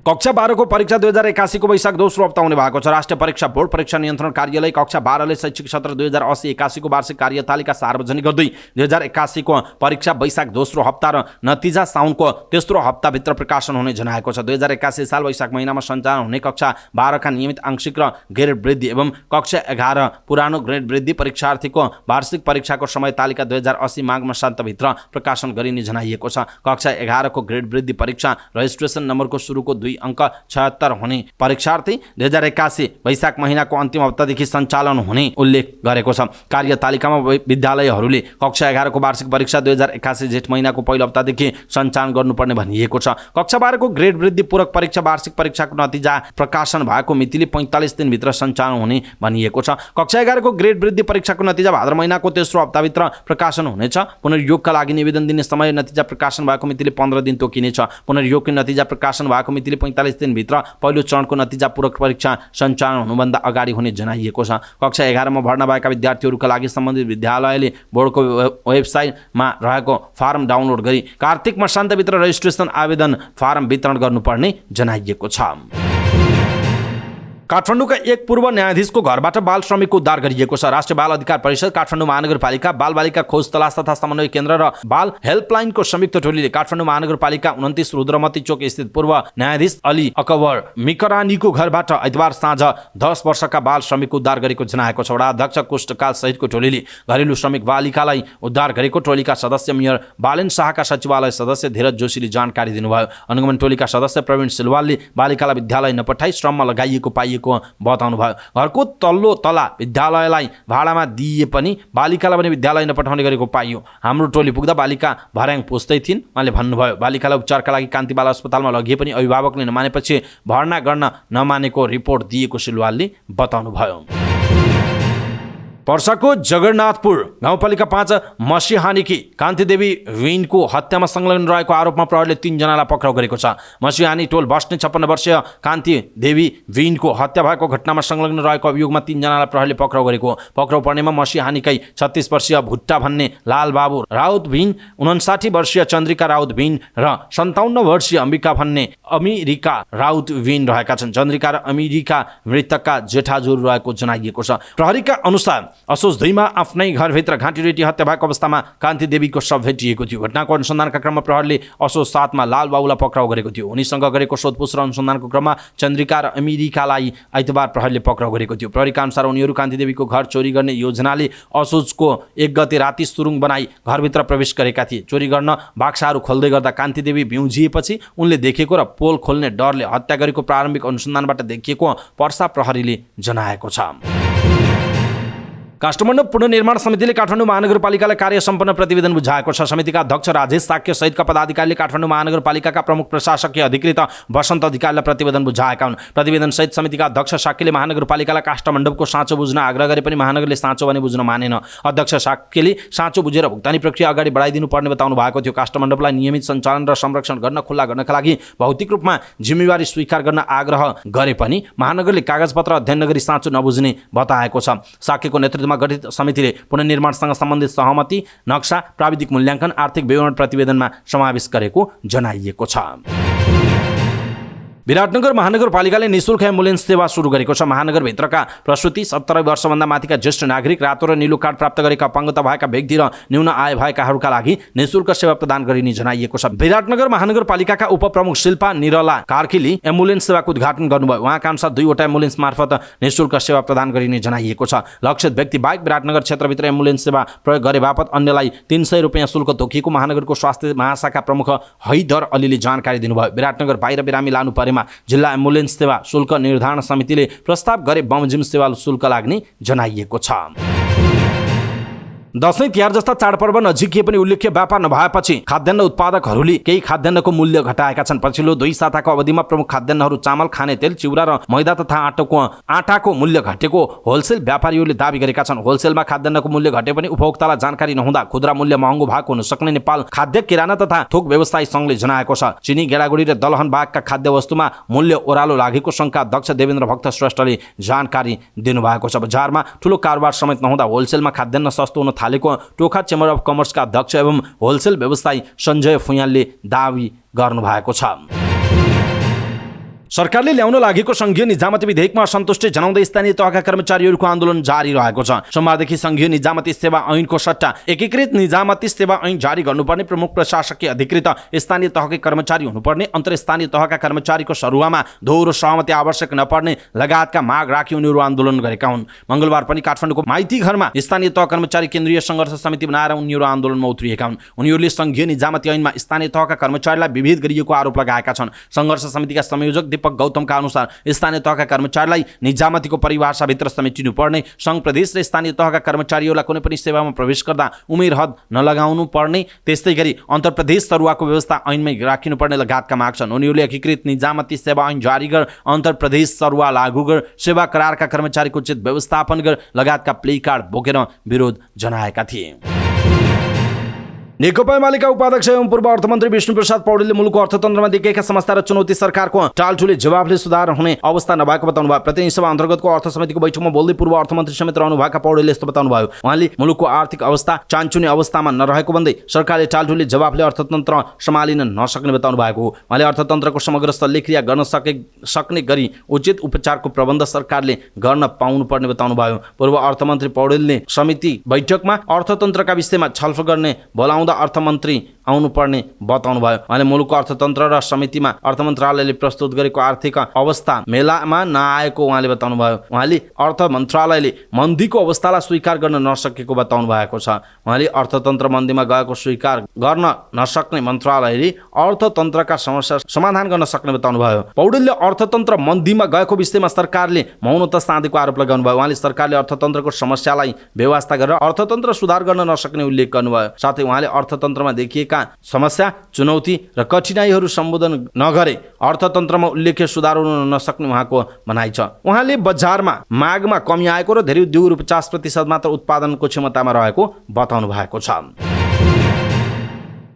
कक्षा 12 को परीक्षा 2081 को वैशाख दोस्रो हप्ता हुने भएको छ। राष्ट्रिय परीक्षा बोर्ड परीक्षा नियन्त्रण कार्यालय कक्षा 12 ले शैक्षिक सत्र 2080-81 को वार्षिक कार्यतालिका सार्वजनिक गर्दै 2081 को परीक्षा वैशाख दोस्रो हप्ता र नतिजा साउनको तेस्रो हप्ताभित्र प्रकाशन हुने जनाएको छ। 2081 साल वैशाख महिनामा सञ्चालन हुने कक्षा 12 का नियमित आंशिक र ग्रेड वृद्धि एवं कक्षा 11 पुरानो ग्रेड वृद्धि परीक्षार्थीको वार्षिक परीक्षाको समय तालिका 2080 माघ मसान्तभित्र प्रकाशन गरिने जनाइएको छ। कक्षा 11 को ग्रेड वृद्धि परीक्षा रजिस्ट्रेसन नम्बरको सुरुको 2 अंक 76 हुने परीक्षार्थी 2081 वैशाख महिनाको अन्तिम हप्तादेखि सञ्चालन हुने उल्लेख गरेको छ। कार्यतालिकामा विद्यालयहरूले कक्षा 11 को वार्षिक परीक्षा 2081 जेठ महिनाको पहिलो हप्तादेखि सञ्चालन गर्नुपर्ने भनिएको छ। कक्षा 12 को ग्रेड वृद्धि पूरक परीक्षा वार्षिक परीक्षाको नतिजा प्रकाशन भएको मितिले 45 दिनभित्र सञ्चालन हुने भनिएको छ। कक्षा 11 को ग्रेड वृद्धि परीक्षाको नतिजा भाद्र महिनाको तेस्रो हप्ताभित्र प्रकाशन हुनेछ। पुनर्योगका लागि निवेदन दिने समय नतिजा प्रकाशन भएको मितिले 15 दिन तोकिनेछ। पुनर्योगको नतिजा प्रकाशन भएको मितिले 45 दिनभित्र पहिलो चरणको नतिजा पूरक परीक्षा सञ्चालन हुनुभन्दा अगाडि हुने जनाइएको छ। कक्षा 11 मा भर्ना भएका विद्यार्थीहरूका लागि सम्बन्धित विद्यालयले बोर्डको वेबसाइटमा रहेको फारम डाउनलोड गरी कार्तिक मसान्तभित्र रजिस्ट्रेसन आवेदन फारम वितरण गर्नुपर्ने जनाइएको छ। काठमाडौँका एक पूर्व न्यायाधीशको घरबाट बाल श्रमिकको उद्धार गरिएको छ। राष्ट्रिय बाल अधिकार परिषद, काठमाडौँ महानगरपालिका, बालबालिका खोज तलास तथा समन्वय केन्द्र र बाल हेल्पलाइनको संयुक्त टोलीले काठमाडौँ महानगरपालिका 29 रुद्रमती चोक स्थित पूर्व न्यायाधीश अली अकबर मिकरानीको घरबाट आइतबार साँझ 10 वर्षका बाल श्रमिकको उद्धार गरेको जनाएको छ। वडा अध्यक्ष कुष्टकाल सहितको टोलीले घरेलु श्रमिक बालिकालाई उद्धार गरेको टोलीका सदस्य मेयर बालेन शाहका सचिवालय सदस्य धीरज जोशीले जानकारी दिनुभयो। अनुगमन टोलीका सदस्य प्रवीण सिलवालले बालिकालाई विद्यालय नपठाई श्रममा लगाइएको पाइएको बताउनुभयो। घरको तल्लो तला विद्यालयलाई भाडामा दिए पनि बालिकालाई पनि विद्यालय नपठाउने गरेको पाइयो। हाम्रो टोली पुग्दा बालिका भर्याङ पुस्दै थिइन् उहाँले भन्नुभयो। बालिकालाई उपचारका लागि कान्ति बाल अस्पतालमा लगिए पनि अभिभावकले नमानेपछि भर्ना गर्न नमानेको रिपोर्ट दिएको सिलवालले बताउनुभयो। पर्साको जगन्नाथपुर गाउँपालिका 5 मसिहानीकी कान्तिदेवी विनको हत्यामा संलग्न रहेको आरोपमा प्रहरीले 3 जनालाई पक्राउ गरेको छ। मसिहानी टोल बस्ने 56 वर्षीय कान्तिदेवी विनको हत्या भएको घटनामा संलग्न रहेको अभियोगमा 3 जनालाई प्रहरीले पक्राउ गरेको। पक्राउ पर्नेमा मसिहानीकै 36 वर्षीय भुट्टा भन्ने लालबाबु राउत विन, 59 वर्षीय चन्द्रिका राउत विन र 57 वर्षीय अम्बिका भन्ने अमेरिका राउत विन रहेका छन्। चन्द्रिका र अमेरिका मृतकका जेठाजुर रहेको जनाइएको छ। प्रहरीका अनुसार असोज 2 मा आफ्नै घरभित्र घाँटीरेटी हत्या भएको अवस्थामा कान्ति देवीको शव भेटिएको थियो। घटनाको अनुसन्धानका क्रममा प्रहरीले असोज 7 मा लालबाबुलाई पक्राउ गरेको थियो। उनीसँग गरेको सोधपुछ र अनुसन्धानको क्रममा चन्द्रिका र अमेरिकालाई आइतबार प्रहरीले पक्राउ गरेको थियो। प्रहरीका अनुसार उनीहरू कान्ति देवीको घर चोरी गर्ने योजनाले असोजको 1 गते राति सुरुङ बनाई घरभित्र प्रवेश गरेका थिए। चोरी गर्न बाक्साहरू खोल्दै गर्दा कान्ति देवी भ्युजिएपछि उनले देखेको र पोल खोल्ने डरले हत्या गरेको प्रारम्भिक अनुसन्धानबाट देखिएको पर्सा प्रहरीले जनाएको छ। काठमाडौँ पुनर्निर्माण समितिले काठमाडौँ महानगरपालिकालाई कार्य सम्पन्न प्रतिवेदन बुझाएको छ। समितिका अध्यक्ष राजेश साक्य सहितका पदाधिकारीले काठमाडौँ महानगरपालिकाका प्रमुख प्रशासकीय अधिकृत वसन्त अधिकारीलाई प्रतिवेदन बुझाएका हुन्। प्रतिवेदन सहित समितिका अध्यक्ष साक्यले महानगरपालिकालाई काठमाडौँको साँचो बुझ्न आग्रह गरे पनि महानगरले साँचो भने बुझ्न मानेन। अध्यक्ष साक्यले साँचो बुझेर भुक्तानी प्रक्रिया अगाडि बढाइदिनु पर्ने बताउनु भएको थियो। काठमाडौँलाई नियमित सञ्चालन र संरक्षण गर्न खुल्ला गर्नका लागि भौतिक रूपमा जिम्मेवारी स्वीकार गर्न आग्रह गरे पनि महानगरले कागजपत्र अध्ययन नगरी साँचो नबुझ्ने बताएको छ। साक्यको नेतृत्वमा गठित समितिले पुनर्निर्माणसँग सम्बन्धित सहमति, नक्सा, प्राविधिक मूल्याङ्कन, आर्थिक विवरण प्रतिवेदनमा समावेश गरेको जनाइएको छ। विराटनगर महानगरपालिकाले निःशुल्क एम्बुलेन्स सेवा सुरु गरेको छ। महानगरभित्रका प्रसुति 17 वर्षभन्दा माथिका ज्येष्ठ नागरिक, रातो र नीलो कार्ड प्राप्त गरेका अपाङ्गता भएका व्यक्ति र न्यून आय भएकाहरूका लागि निःशुल्क सेवा प्रदान गरिने जनाइएको छ। विराटनगर महानगरपालिकाका उपप्रमुख शिल्पा निरला कार्कीले एम्बुलेन्स सेवाको उद्घाटन गर्नुभयो। उहाँका अनुसार 2 वटा एम्बुलेन्स मार्फत निःशुल्क सेवा प्रदान गरिने जनाइएको छ। लक्षित व्यक्ति बाहेक विराटनगर क्षेत्रभित्र एम्बुलेन्स सेवा प्रयोग गरे बापत अन्यलाई 300 रुपियाँ शुल्क तोकिएको महानगरको स्वास्थ्य महाशाखा प्रमुख हैदर अलीले जानकारी दिनुभयो। विराटनगर बाहिर बिरामी लानु परेमा जिल्ला एम्बुलेन्स सेवा शुल्क निर्धारण समितिले प्रस्ताव गरे बमोजिम सेवा शुल्क लाग्ने जनाइएको छ। दशैं तिहार जस्ता चाडपर्व नजिकिए पनि उल्लेख्य व्यापार नभएपछि खाद्यान्न उत्पादकहरूले केही खाद्यान्नको मूल्य घटाएका छन्। पछिल्लो 2 साताको अवधिमा प्रमुख खाद्यान्नहरू चामल, खानेतेल, चिउरा र मैदा तथा आटाको मूल्य घटेको होलसेल व्यापारीहरूले दावी गरेका छन्। होलसेलमा खाद्यान्नको मूल्य घटे पनि उपभोक्तालाई जानकारी नहुँदा खुद्रा मूल्य महँगो भएको हुन सक्ने नेपाल खाद्य किराना तथा थोक व्यवसायी संघले जनाएको छ। चिनी, गेडागुडी र दलहन बागका खाद्य वस्तुमा मूल्य ओह्रालो लागेको संघका अध्यक्ष देवेन्द्र भक्त श्रेष्ठले जानकारी दिनुभएको छ। बजारमा ठूलो कारोबार समेत नहुँदा होलसेलमा खाद्यान्न सस्तो हुन थालेको टोखा चेम्बर अफ कमर्सका अध्यक्ष एवं होलसेल व्यवसायी सञ्जय फुयालले दावी गर्नुभएको छ। सरकारले ल्याउन लागेको संघीय निजामती विधेयकमा असन्तुष्टि जनाउँदै स्थानीय तहका कर्मचारीहरूको आन्दोलन जारी रहेको छ। सोमबारदेखि संघीय निजामती सेवा ऐनको सट्टा एकीकृत निजामती सेवा ऐन जारी गर्नुपर्ने प्रमुख प्रशासकीय अधिकृत स्थानीय तहकै कर्मचारी हुनुपर्ने, अन्तर्स्थानीय तहका कर्मचारीको सरुवामा दोहोरो सहमति आवश्यक नपर्ने लगायतका माग राखी उनीहरू आन्दोलन गरेका हुन्। मंगलबार पनि काठमाडौँको माइती घरमा स्थानीय तह कर्मचारी केन्द्रीय संघर्ष समिति बनाएर उनीहरू आन्दोलनमा उत्रिएका हुन्। उनीहरूले संघीय निजामती ऐनमा स्थानीय तहका कर्मचारीलाई विभेद गरिएको आरोप लगाएका छन्। संघर्ष समितिका संयोजक दीपक गौतमका अनुसार स्थानीय तहका कर्मचारीलाई निजामतीको परिभाषाभित्र समेटिनु पर्ने, संघ प्रदेश र स्थानीय तहका कर्मचारीहरूलाई कुनै पनि सेवामा प्रवेश गर्दा उमेर हद नलगाउनु पर्ने, त्यस्तै गरी अन्तर्प्रदेश सरुवाको व्यवस्था ऐनमै राखिनुपर्ने लगायतका माग छन्। उनीहरूले एकीकृत निजामती सेवा ऐन जारी गर, अन्तर्प्रदेश सरुवा लागू गर, सेवा करारका कर्मचारीको उचित व्यवस्थापन गर लगायतका प्ले कार्ड बोकेर विरोध जनाएका थिए। नेकपा एमालेका उपाध्यक्ष एवं पूर्व अर्थमन्त्री विष्णुप्रसाद पौडेलले मुलुकको अर्थतन्त्रमा देखिएका समस्या र चुनौती सरकारको टालठुले जवाफले सुधार हुने अवस्था नभएको बताउनु भयो। प्रतिनिधि सभा अन्तर्गतको अर्थ समितिको बैठकमा बोल्दै पूर्व अर्थमन्त्री समेत रहनुभएका पौडेलले यस्तो बताउनु भयो। उहाँले मुलुकको आर्थिक अवस्था चान्चुने अवस्थामा नरहेको भन्दै सरकारले टालठुले जवाफले अर्थतन्त्र सम्हालिन नसक्ने बताउनु भएको हो। उहाँले अर्थतन्त्रको समग्र स्तरले क्रिया गर्न सक्ने गरी उचित उपचारको प्रबन्ध सरकारले गर्न पाउनुपर्ने बताउनु भयो। पूर्व अर्थमन्त्री पौडेलले समिति बैठकमा अर्थतन्त्रका विषयमा छलफल गर्ने बोलाउँदा अर्थमन्त्री आउनुपर्ने बताउनु भयो। उहाँले मुलुकको अर्थतन्त्र र समितिमा अर्थ मन्त्रालयले प्रस्तुत गरेको आर्थिक अवस्था मेलामा नआएको उहाँले बताउनु भयो। उहाँले अर्थ मन्त्रालयले मन्दीको अवस्थालाई स्वीकार गर्न नसकेको बताउनु भएको छ। उहाँले अर्थतन्त्र मन्दीमा गएको स्वीकार गर्न नसक्ने मन्त्रालयले अर्थतन्त्रका समस्या समाधान गर्न सक्ने बताउनु भयो। पौडेलले अर्थतन्त्र मन्दीमा गएको विषयमा सरकारले मौनता साधेको आरोप लगाउनु भयो। उहाँले सरकारले अर्थतन्त्रको समस्यालाई व्यवस्था गरेर अर्थतन्त्र सुधार गर्न नसक्ने उल्लेख गर्नुभयो। साथै उहाँले अर्थतन्त्रमा देखिएका समस्या, चुनौती र कठिनाइहरू सम्बोधन नगरे अर्थतन्त्रमा उल्लेख्य सुधार हुन नसक्ने उहाँको भनाइ छ। उहाँले बजारमा मागमा कमी आएको र धेरै उद्योगहरू 50% मात्र उत्पादनको क्षमतामा रहेको बताउनु भएको छ।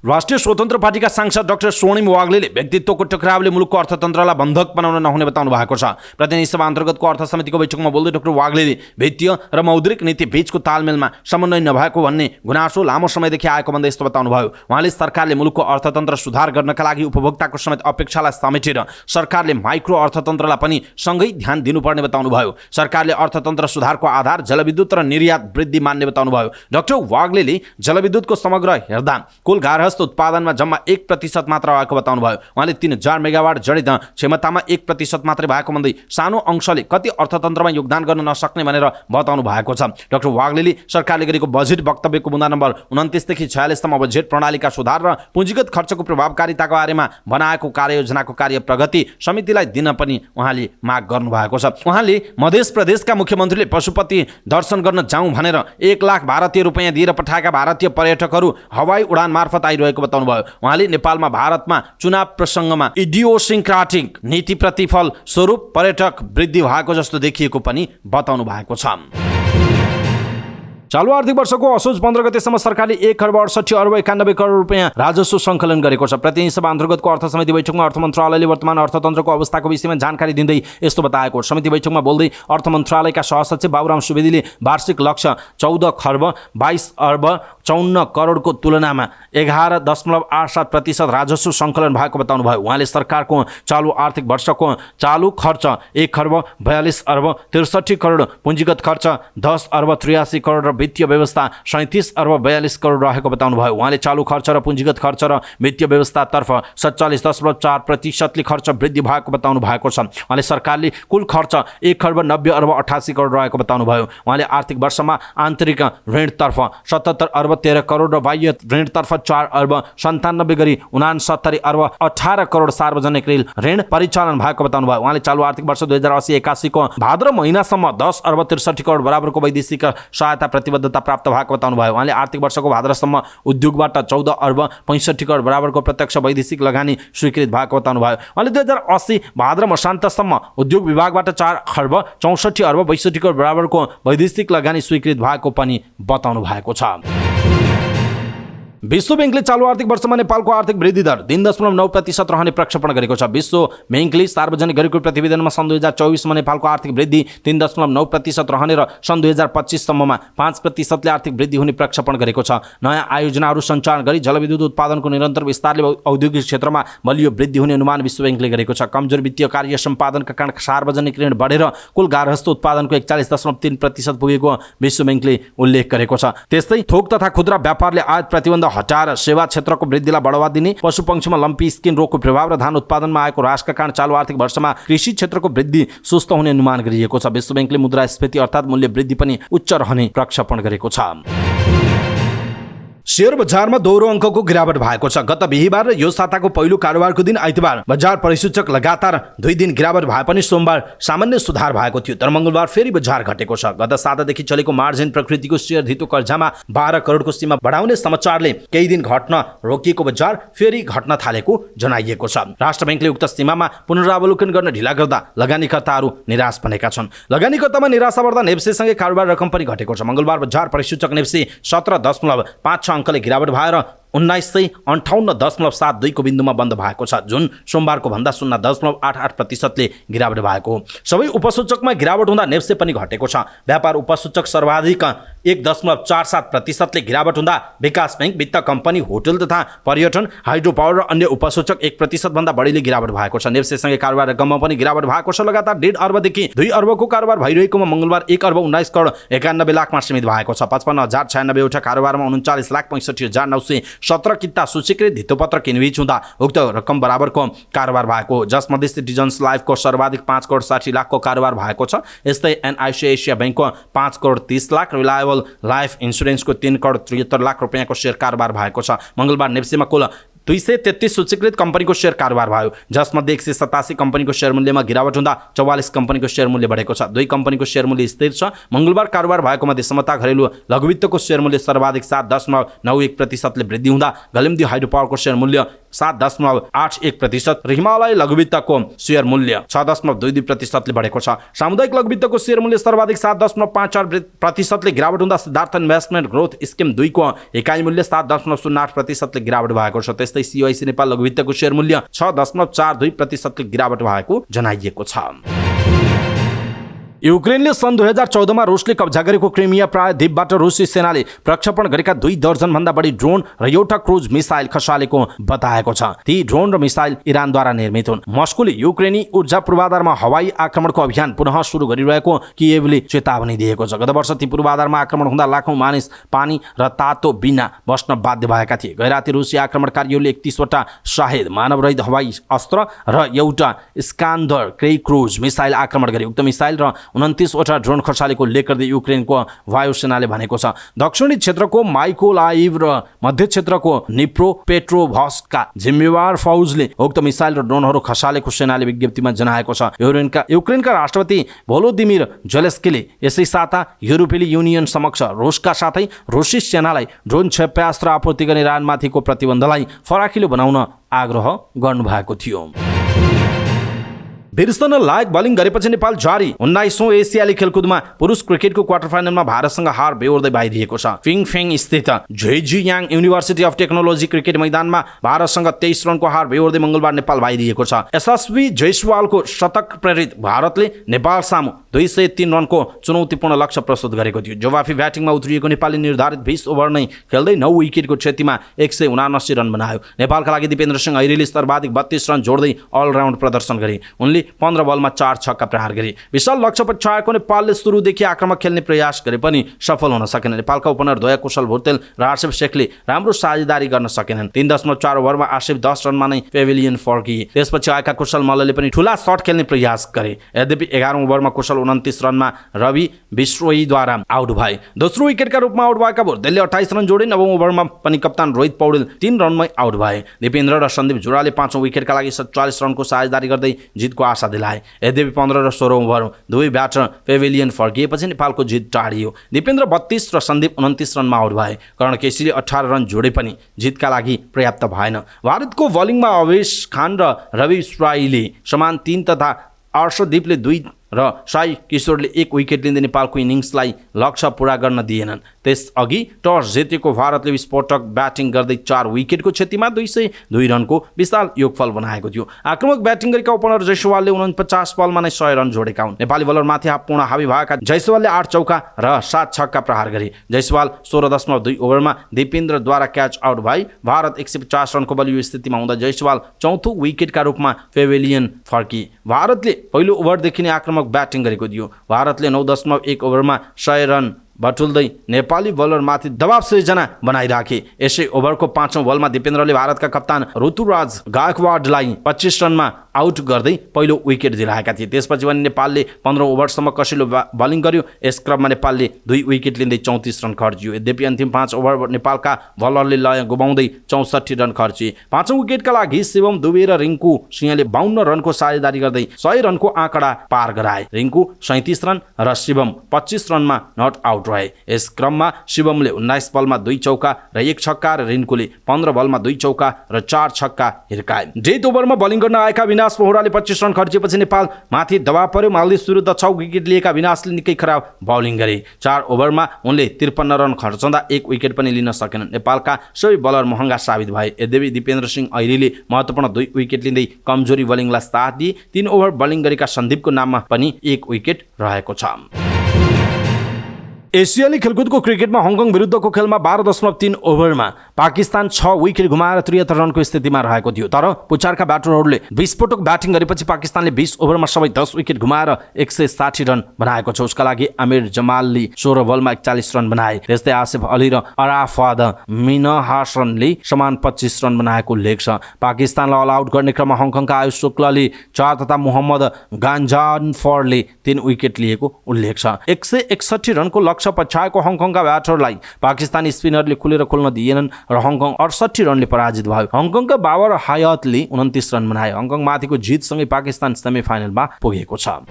राष्ट्रिय स्वतन्त्र पार्टीका सांसद डाक्टर स्वर्णिम वाग्लेले व्यक्तित्वको टक्रावले मुलुकको अर्थतन्त्रलाई बन्धक बनाउन नहुने बताउनु भएको छ। प्रतिनिधि सभा अन्तर्गतको अर्थ समितिको बैठकमा बोल्दै डाक्टर वाग्लेले वित्तीय र मौद्रिक नीति बीचको तालमेलमा समन्वय नभएको भन्ने गुनासो लामो समयदेखि आएको भन्दै यस्तो बताउनु भयो। उहाँले सरकारले मुलुकको अर्थतन्त्र सुधार गर्नका लागि उपभोक्ताको समेत अपेक्षालाई समेटेर सरकारले माइक्रो अर्थतन्त्रलाई पनि सँगै ध्यान दिनुपर्ने बताउनु भयो। सरकारले अर्थतन्त्र सुधारको आधार जलविद्युत र निर्यात वृद्धि मान्ने बताउनु भयो। डाक्टर वाग्लेले जलविद्युतको समग्र हेर्दा कुल गार्हस्थ उत्पादनमा जम्मा 1% मात्र भएको बताउनु भयो। उहाँले 3000 मेगावाट जडित क्षमतामा 1% मात्रै भएको भन्दै सानो अंशले कति अर्थतन्त्रमा योगदान गर्न नसक्ने भनेर बताउनु भएको छ। डाक्टर वाग्लेले सरकारले गरेको बजेट वक्तव्यको बुँदा नम्बर 29 देखि 46 सम्म बजेट प्रणालीका सुधार र पुँजीगत खर्चको प्रभावकारिताको बारेमा बनाएको कार्ययोजनाको कार्य प्रगति समितिलाई दिन पनि उहाँले माग गर्नु भएको छ। उहाँले मध्य प्रदेशका मुख्यमन्त्रीले पशुपति दर्शन गर्न जाउँ भनेर 1 लाख भारतीय रुपैयाँ दिएर पठाएका भारतीय पर्यटकहरू हवाई उडान मार्फत आइरहेको बताउनु भयो। उहाँले नेपालमा भारतमा चुनाव प्रसङ्गमा इडियोसिंक्राटिक नीति प्रतिफल स्वरूप पर्यटक वृद्धि भएको जस्तो देखिएको पनि बताउनु भएको छ। चालू आर्थिक वर्षको असोज 15 गतेसम्म सरकारले 1 खर्ब 68 अर्ब 91 करोड रुपैयाँ राजस्व सङ्कलन गरेको छ। प्रतिनिधि सभा अन्तर्गतको अर्थ समिति बैठकमा अर्थ मन्त्रालयले वर्तमान अर्थतन्त्रको अवस्थाको विषयमा जानकारी दिँदै यस्तो बताएको। समिति बैठकमा बोल्दै अर्थ मन्त्रालयका सहसचिव बाबुराम सुवेदीले वार्षिक लक्ष्य 14 खर्ब 22 अर्ब 54 करोडको तुलनामा 11.87% राजस्व सङ्कलन भएको बताउनु भयो। उहाँले सरकारको चालू आर्थिक वर्षको चालू खर्च 1 खर्ब 42 अर्ब 63 करोड, पुँजीगत खर्च 10 अर्ब 83 करोड र वित्तीय व्यवस्था 37 अर्ब 42 करोड रहेको बताउनु भयो। उहाँले चालू खर्च र पुँजीगत खर्च र वित्तीय व्यवस्थातर्फ 47.4% खर्च वृद्धि भएको बताउनु भएको छ। उहाँले सरकारले कुल खर्च 1 खर्ब 90 अर्ब 88 करोड रहेको बताउनु भयो। उहाँले आर्थिक वर्षमा आन्तरिक ऋणतर्फ 77 अर्ब 13 करोड र बाह्य ऋणतर्फ 4 अर्ब 97 गरी 69 अर्ब 18 करोड सार्वजनिक ऋण परिचालन भएको बताउनु भयो। उहाँले चालू आर्थिक वर्ष 2080-81 को भाद्र महिनासम्म 10 अर्ब 63 करोड बराबरको वैदेशिक सहायता प्रतिबद्धता प्राप्त भएको बताउनु भयो। उहाँले आर्थिक वर्षको भाद्रसम्म उद्योगबाट 14 अर्ब 65 करोड बराबरको प्रत्यक्ष वैदेशिक लगानी स्वीकृत भएको बताउनु भयो। उहाँले 2080 भाद्र मसान्तसम्म उद्योग विभागबाट 4 खर्ब 64 अर्ब 62 करोड बराबरको वैदेशिक लगानी स्वीकृत भएको पनि बताउनु भएको छ। विश्व बैंकले चालु आर्थिक वर्षमा नेपालको आर्थिक वृद्धि दर 3.9% रहने प्रक्षेपण गरेको छ। विश्व बैंकले सार्वजनिक गरेको प्रतिवेदनमा सन् 2024 मा नेपालको आर्थिक वृद्धि 3.9% रहने र सन् 2025 सम्ममा 5% ले आर्थिक वृद्धि हुने प्रक्षेपण गरेको छ। नयाँ आयोजनाहरू सञ्चालन गरी जलविद्युत उत्पादनको निरन्तर विस्तारले औद्योगिक क्षेत्रमा बलियो वृद्धि हुने अनुमान विश्व बैंकले गरेको छ। कमजोर वित्तीय कार्य सम्पादनका कारण सार्वजनिक ऋण बढेर कुल गार्हस्थ उत्पादनको 41.3% पुगेको विश्व बैंकले उल्लेख गरेको छ। त्यस्तै थोक तथा खुद्रा व्यापारले आयात प्रतिबन्ध हटाएर सेवा क्षेत्रको वृद्धिलाई बढावा दिने, पशुपक्षीमा लम्पी स्किन रोगको प्रभाव र धान उत्पादनमा आएको ह्रासका कारण चालु आर्थिक वर्षमा कृषि क्षेत्रको वृद्धि सुस्त हुने अनुमान गरिएको छ। विश्व बैंकले मुद्रास्फीति अर्थात् मूल्य वृद्धि पनि उच्च रहने प्रक्षेपण गरेको छ। शेयर बजारमा दोहोरो अङ्कको गिरावट भएको छ। गत बिहीबार र यो साताको पहिलो कारोबारको दिन आइतबार बजार परिसूचक लगातार 2 दिन गिरावट भए पनि सोमबार सामान्य सुधार भएको थियो, तर मंगलबार फेरि बजार घटेको छ। गत सातादेखि चलेको मार्जिन प्रकृतिको शेयर धितो कर्जामा 12 करोडको सीमा बढाउने समाचारले केही दिन घट्न रोकिएको बजार फेरि घट्न थालेको जनाइएको छ। राष्ट्र बैंकले उक्त सीमामा पुनरावलोकन गर्न ढिला गर्दा लगानीकर्ताहरू निराश बनेका छन्। लगानीकर्तामा निराशा बढ्दा नेप्सेसँगै कारोबार रकम पनि घटेको छ। मंगलबार बजार परिसूचक नेप्से 17.5 अङ्कले गिरावट भएर 1958.72 को बिन्दुमा बन्द भएको छ, जुन सोमबारको भन्दा 0.88% ले गिरावट भएको। सबै उपसूचकमा गिरावट हुँदा नेप्से पनि घटेको छ। व्यापार उपसूचक सर्वाधिक 1.47% ले गिरावट हुँदा विकास बैंक, वित्त कम्पनी, होटल तथा पर्यटन, हाइड्रो पावर र अन्य उपसूचक 1% भन्दा बढीले गिरावट भएको छ। नेप्सेसँगै कारोबार रकममा पनि गिरावट भएको छ। लगातार 1.5 अर्बदेखि 2 अर्बको कारोबार भइरहेकोमा मंगलबार 1 अर्ब 19 करोड 91 लाखमा सीमित भएको छ। 55,096 वटा कारोबारमा 39,65,917 किता सूचीकृत धितोपत्र किनबेच हुँदा उक्त रकम बराबरको कारोबार भएको, जसमध्ये सिटिजन्स लाइफको सर्वाधिक 5 करोड 60 लाखको कारोबार भएको छ। यस्तै एनआइसी एसिया बैंकको 5 करोड 30 लाख, रिलायबल लाइफ इन्स्योरेन्सको 3 करोड 73 लाख रुपैयाँको शेयर कारोबार भएको छ। मंगलबार नेप्सेमा कुल 233 सूचीकृत कम्पनीको शेयर कारोबार भयो, जसमध्ये 187 कम्पनीको शेयर मूल्यमा गिरावट हुँदा 44 कम्पनीको शेयर मूल्य बढेको छ। 2 कम्पनीको शेयर मूल्य स्थिर छ। मंगलबार कारोबार भएको मध्ये समता घरेलु लघुवित्तको शेयर मूल्य सर्वाधिक 7.91% ले वृद्धि हुँदा गलिमदी हाइड्रो पावरको शेयर मूल्य 7.81% र हिमालय लघुवित्तको शेयर मूल्य 6.22% ले बढेको छ। सामुदायिक लघुवित्तको शेयर मूल्य सर्वाधिक 7.54% ले गिरावट हुँदा सिद्धार्थ इन्भेस्टमेन्ट ग्रोथ स्किम 2 को इकाइ मूल्य 7.08% ले गिरावट भएको छ। त्यस्तै सीआईसी नेपाल लघुवित्तको शेयर मूल्य 6.42% ले गिरावट भएको जनाइएको छ। युक्रेनले सन् 2014 मा रुसले कब्जा गरेको क्रिमिया प्रायद्वीपबाट रुसी सेनाले प्रक्षेपण गरेका 2 दर्जन भन्दा बढी ड्रोन र एउटा क्रुज मिसाइल खसालेको बताएको छ। ती ड्रोन र मिसाइल इरानद्वारा निर्मित हुन्। मस्कोले युक्रेनी ऊर्जा पूर्वाधारमा हवाई आक्रमणको अभियान पुनः सुरु गरिरहेको कियेभले चेतावनी दिएको छ। गत वर्ष ती पूर्वाधारमा आक्रमण हुँदा लाखौं मानिस पानी र तातो बिना बस्न बाध्य भएका थिए। गैराती रुसी आक्रमणकारीहरूले 31 वटा शाहेद मानवरहित हवाई अस्त्र र एउटा स्कान्दर क्रुज मिसाइल आक्रमण गरे। उक्त मिसाइल र 29 वटा ड्रोन खसालेको उल्लेख गर्दै युक्रेनको वायुसेनाले भनेको छ। दक्षिणी क्षेत्रको माइकोलाइभ र मध्य क्षेत्रको निप्रोपेट्रोभस्कका जिम्मेवार फौजले उक्त मिसाइल र ड्रोनहरू खसालेको सेनाले विज्ञप्तिमा जनाएको छ। युक्रेनका राष्ट्रपति भोलोदिमिर जेलेस्कीले यसै साता युरोपेली युनियन समक्ष रुसका साथै रुसी सेनालाई ड्रोन क्षेप्यास्त्र आपूर्ति गर्ने इरानमाथिको प्रतिबन्धलाई फराकिलो बनाउन आग्रह गर्नुभएको थियो। बिर्सन लायक बलिङ गरेपछि नेपाल जारी। 19औं एसियाली खेलकुदमा पुरुष क्रिकेटको क्वार्टर फाइनलमा भारतसँग हार बेहोर्दै बाहिरिएको छ। फिङफेङ स्थित झेजियाङ युनिभर्सिटी अफ टेक्नोलोजी क्रिकेट मैदानमा भारतसँग 23 रनको हार बेहोर्दै मंगलबार नेपाल बाहिरिएको छ। यशस्वी जयसवालको शतक प्रेरित भारतले नेपाल सामु 203 रनको चुनौतीपूर्ण लक्ष्य प्रस्तुत गरेको थियो। जवाफी ब्याटिङमा उत्रिएको नेपालले निर्धारित 20 ओभर नै खेल्दै 9 विकेटको क्षतिमा 179 रन बनायो। नेपालका लागि दिपेन्द्र सिंह ऐरेले सर्वाधिक 32 रन जोड्दै अलराउन्ड प्रदर्शन गरे। उनले 15 बलमा 4 छक्का प्रहार गरे। विशाल लक्ष्य पछ्याएको नेपालले सुरुदेखि आक्रमक खेल्ने प्रयास गरे पनि सफल हुन सकेन। नेपालका ओपनर दया कुशल भुर्तेल र आसिफ शेखले राम्रो साझेदारी गर्न सकेनन्। 3.4 ओभरमा आसिफ 10 रनमा नै पेभिलियन फर्किए। त्यसपछि आएका कुशल मल्लले पनि ठूला शट खेल्ने प्रयास गरे। यद्यपि 11औं ओभरमा कुशल 29 रनमा रवि बिश्रोईद्वारा आउट भए। दोस्रो विकेटका रूपमा आउट भएका भुर्तेलले 28 रन जोडे। 9औं ओभरमा पनि कप्तान रोहित पौडेल 3 रनमै आउट भए। दिपेन्द्र र सन्दीप जुराले 5औं विकेटका लागि 47 रनको साझेदारी गर्दै जितको आशा दिलाए। यद्यपि 15 र 16औं ओभर दुवै ब्याटर पेभिलियन फर्किएपछि नेपालको जित टाढियो। दिपेन्द्र 32 र सन्दीप 29 रनमा आउट भए। कर्ण केसीले 18 रन जोडे पनि जितका लागि पर्याप्त भएन। भारतको बलिङमा अवेश खान र रवि स्वाईले समान 3 तथा अर्शदीपले 2 र साई किशोरले 1 विकेट लिँदै नेपालको इनिङ्सलाई लक्ष्य पूरा गर्न दिएनन्। त्यसअघि टस जितेको भारतले विस्फोटक ब्याटिङ गर्दै 4 विकेटको क्षतिमा 202 रनको विशाल योगफल बनाएको थियो। आक्रमक ब्याटिङ गरेका ओपनर जयसवालले 49 बलमा नै 100 रन जोडेका हुन्। नेपाली बलरमाथि पूर्ण हावी भएका जयसवालले 8 चौका र 7 छक्का प्रहार गरे। जयसवाल 16.2 ओभरमा दिपेन्द्रद्वारा क्याच आउट भई भारत 150 रनको बलियो स्थितिमा हुँदा जयसवाल चौथो विकेटका रूपमा पेभिलियन फर्किए। भारतले पहिलो ओभरदेखि नै आक्रमक ब्याटिङ गरेको थियो। भारतले 9.1 ओभरमा 100 रन बटुल्दै नेपाली बलरमाथि दबाव सृजना बनाइराखे। यसै ओभरको 5औं बलमा दिपेन्द्रले भारतका कप्तान ऋतुराज गायकवाडलाई 25 रनमा आउट गर्दै पहिलो विकेट दिलाएका थिए। त्यसपछि पनि नेपालले 15 ओभरसम्म कसिलो बलिङ गर्यो। यस क्रममा नेपालले 2 विकेट लिँदै 34 रन खर्चियो। यद्यपि अन्तिम 5 ओभर नेपालका बलरले लय गुमाउँदै 64 रन खर्चिए। 5औं विकेटका लागि शिवम दुबे र रिङ्कू सिंहले 52 रनको साझेदारी गर्दै 100 रनको आँकडा पार गराए। रिङ्कू 37 रन र शिवम 25 रनमा नट आउट रहे। यस क्रममा शिवमले 19 बलमा 2 चौका र 1 छक्का र रिन्कुले 15 बलमा 2 चौका र 4 छक्का हिर्काए। डेथ ओभरमा बलिङ गर्न आएका विनाश बोहराले 25 रन खर्चिएपछि नेपाल माथि दबाव पर्यो। मालदिप्स विरुद्ध 6 विकेट लिएका विनाशले निकै खराब बलिङ गरे। 4 ओभरमा उनले 53 रन खर्चँदा 1 विकेट पनि लिन सकेनन्। नेपालका सबै बलर महँगा साबित भए। यद्यपि दिपेन्द्र सिंह ऐरीले महत्त्वपूर्ण 2 विकेट लिँदै कमजोरी बलिङलाई साथ दिए। 3 ओभर बलिङ गरेका सन्दीपको नाममा पनि 1 विकेट रहेको छ। एसियाली खेलकुदको क्रिकेटमा हङकङ विरुद्धको खेलमा 12.3 ओभरमा पाकिस्तान 6 विकेट गुमाएर 73 रनको स्थितिमा रहेको थियो। तर पुचारका ब्याटरहरूले विस्फोटक ब्याटिङ गरेपछि पाकिस्तानले 20 ओभरमा सबै 10 विकेट गुमाएर 160 रन बनाएको छ। उसका लागि आमिर जमालले 16 बलमा 41 रन बनाए। त्यस्तै आसिफ अली र अराफाद मिनहासनले समान 25 रन बनाएको उल्लेख छ। पाकिस्तानलाई अल आउट गर्ने क्रममा हङकङका आयुष शुक्लाले 4 तथा मोहम्मद गान्जानफरले 3 विकेट लिएको उल्लेख छ। 161 रनको लक्ष्य पछ्याएको हङकङका ब्याटरलाई पाकिस्तानी स्पिनरले खुलेर खोल्न दिएनन् र हङकङ 68 रनले पराजित भयो। हङकङका बाबर हयातले 29 रन बनाए। हङकङ माथिको जितसँगै पाकिस्तान सेमिफाइनलमा पुगेको छ।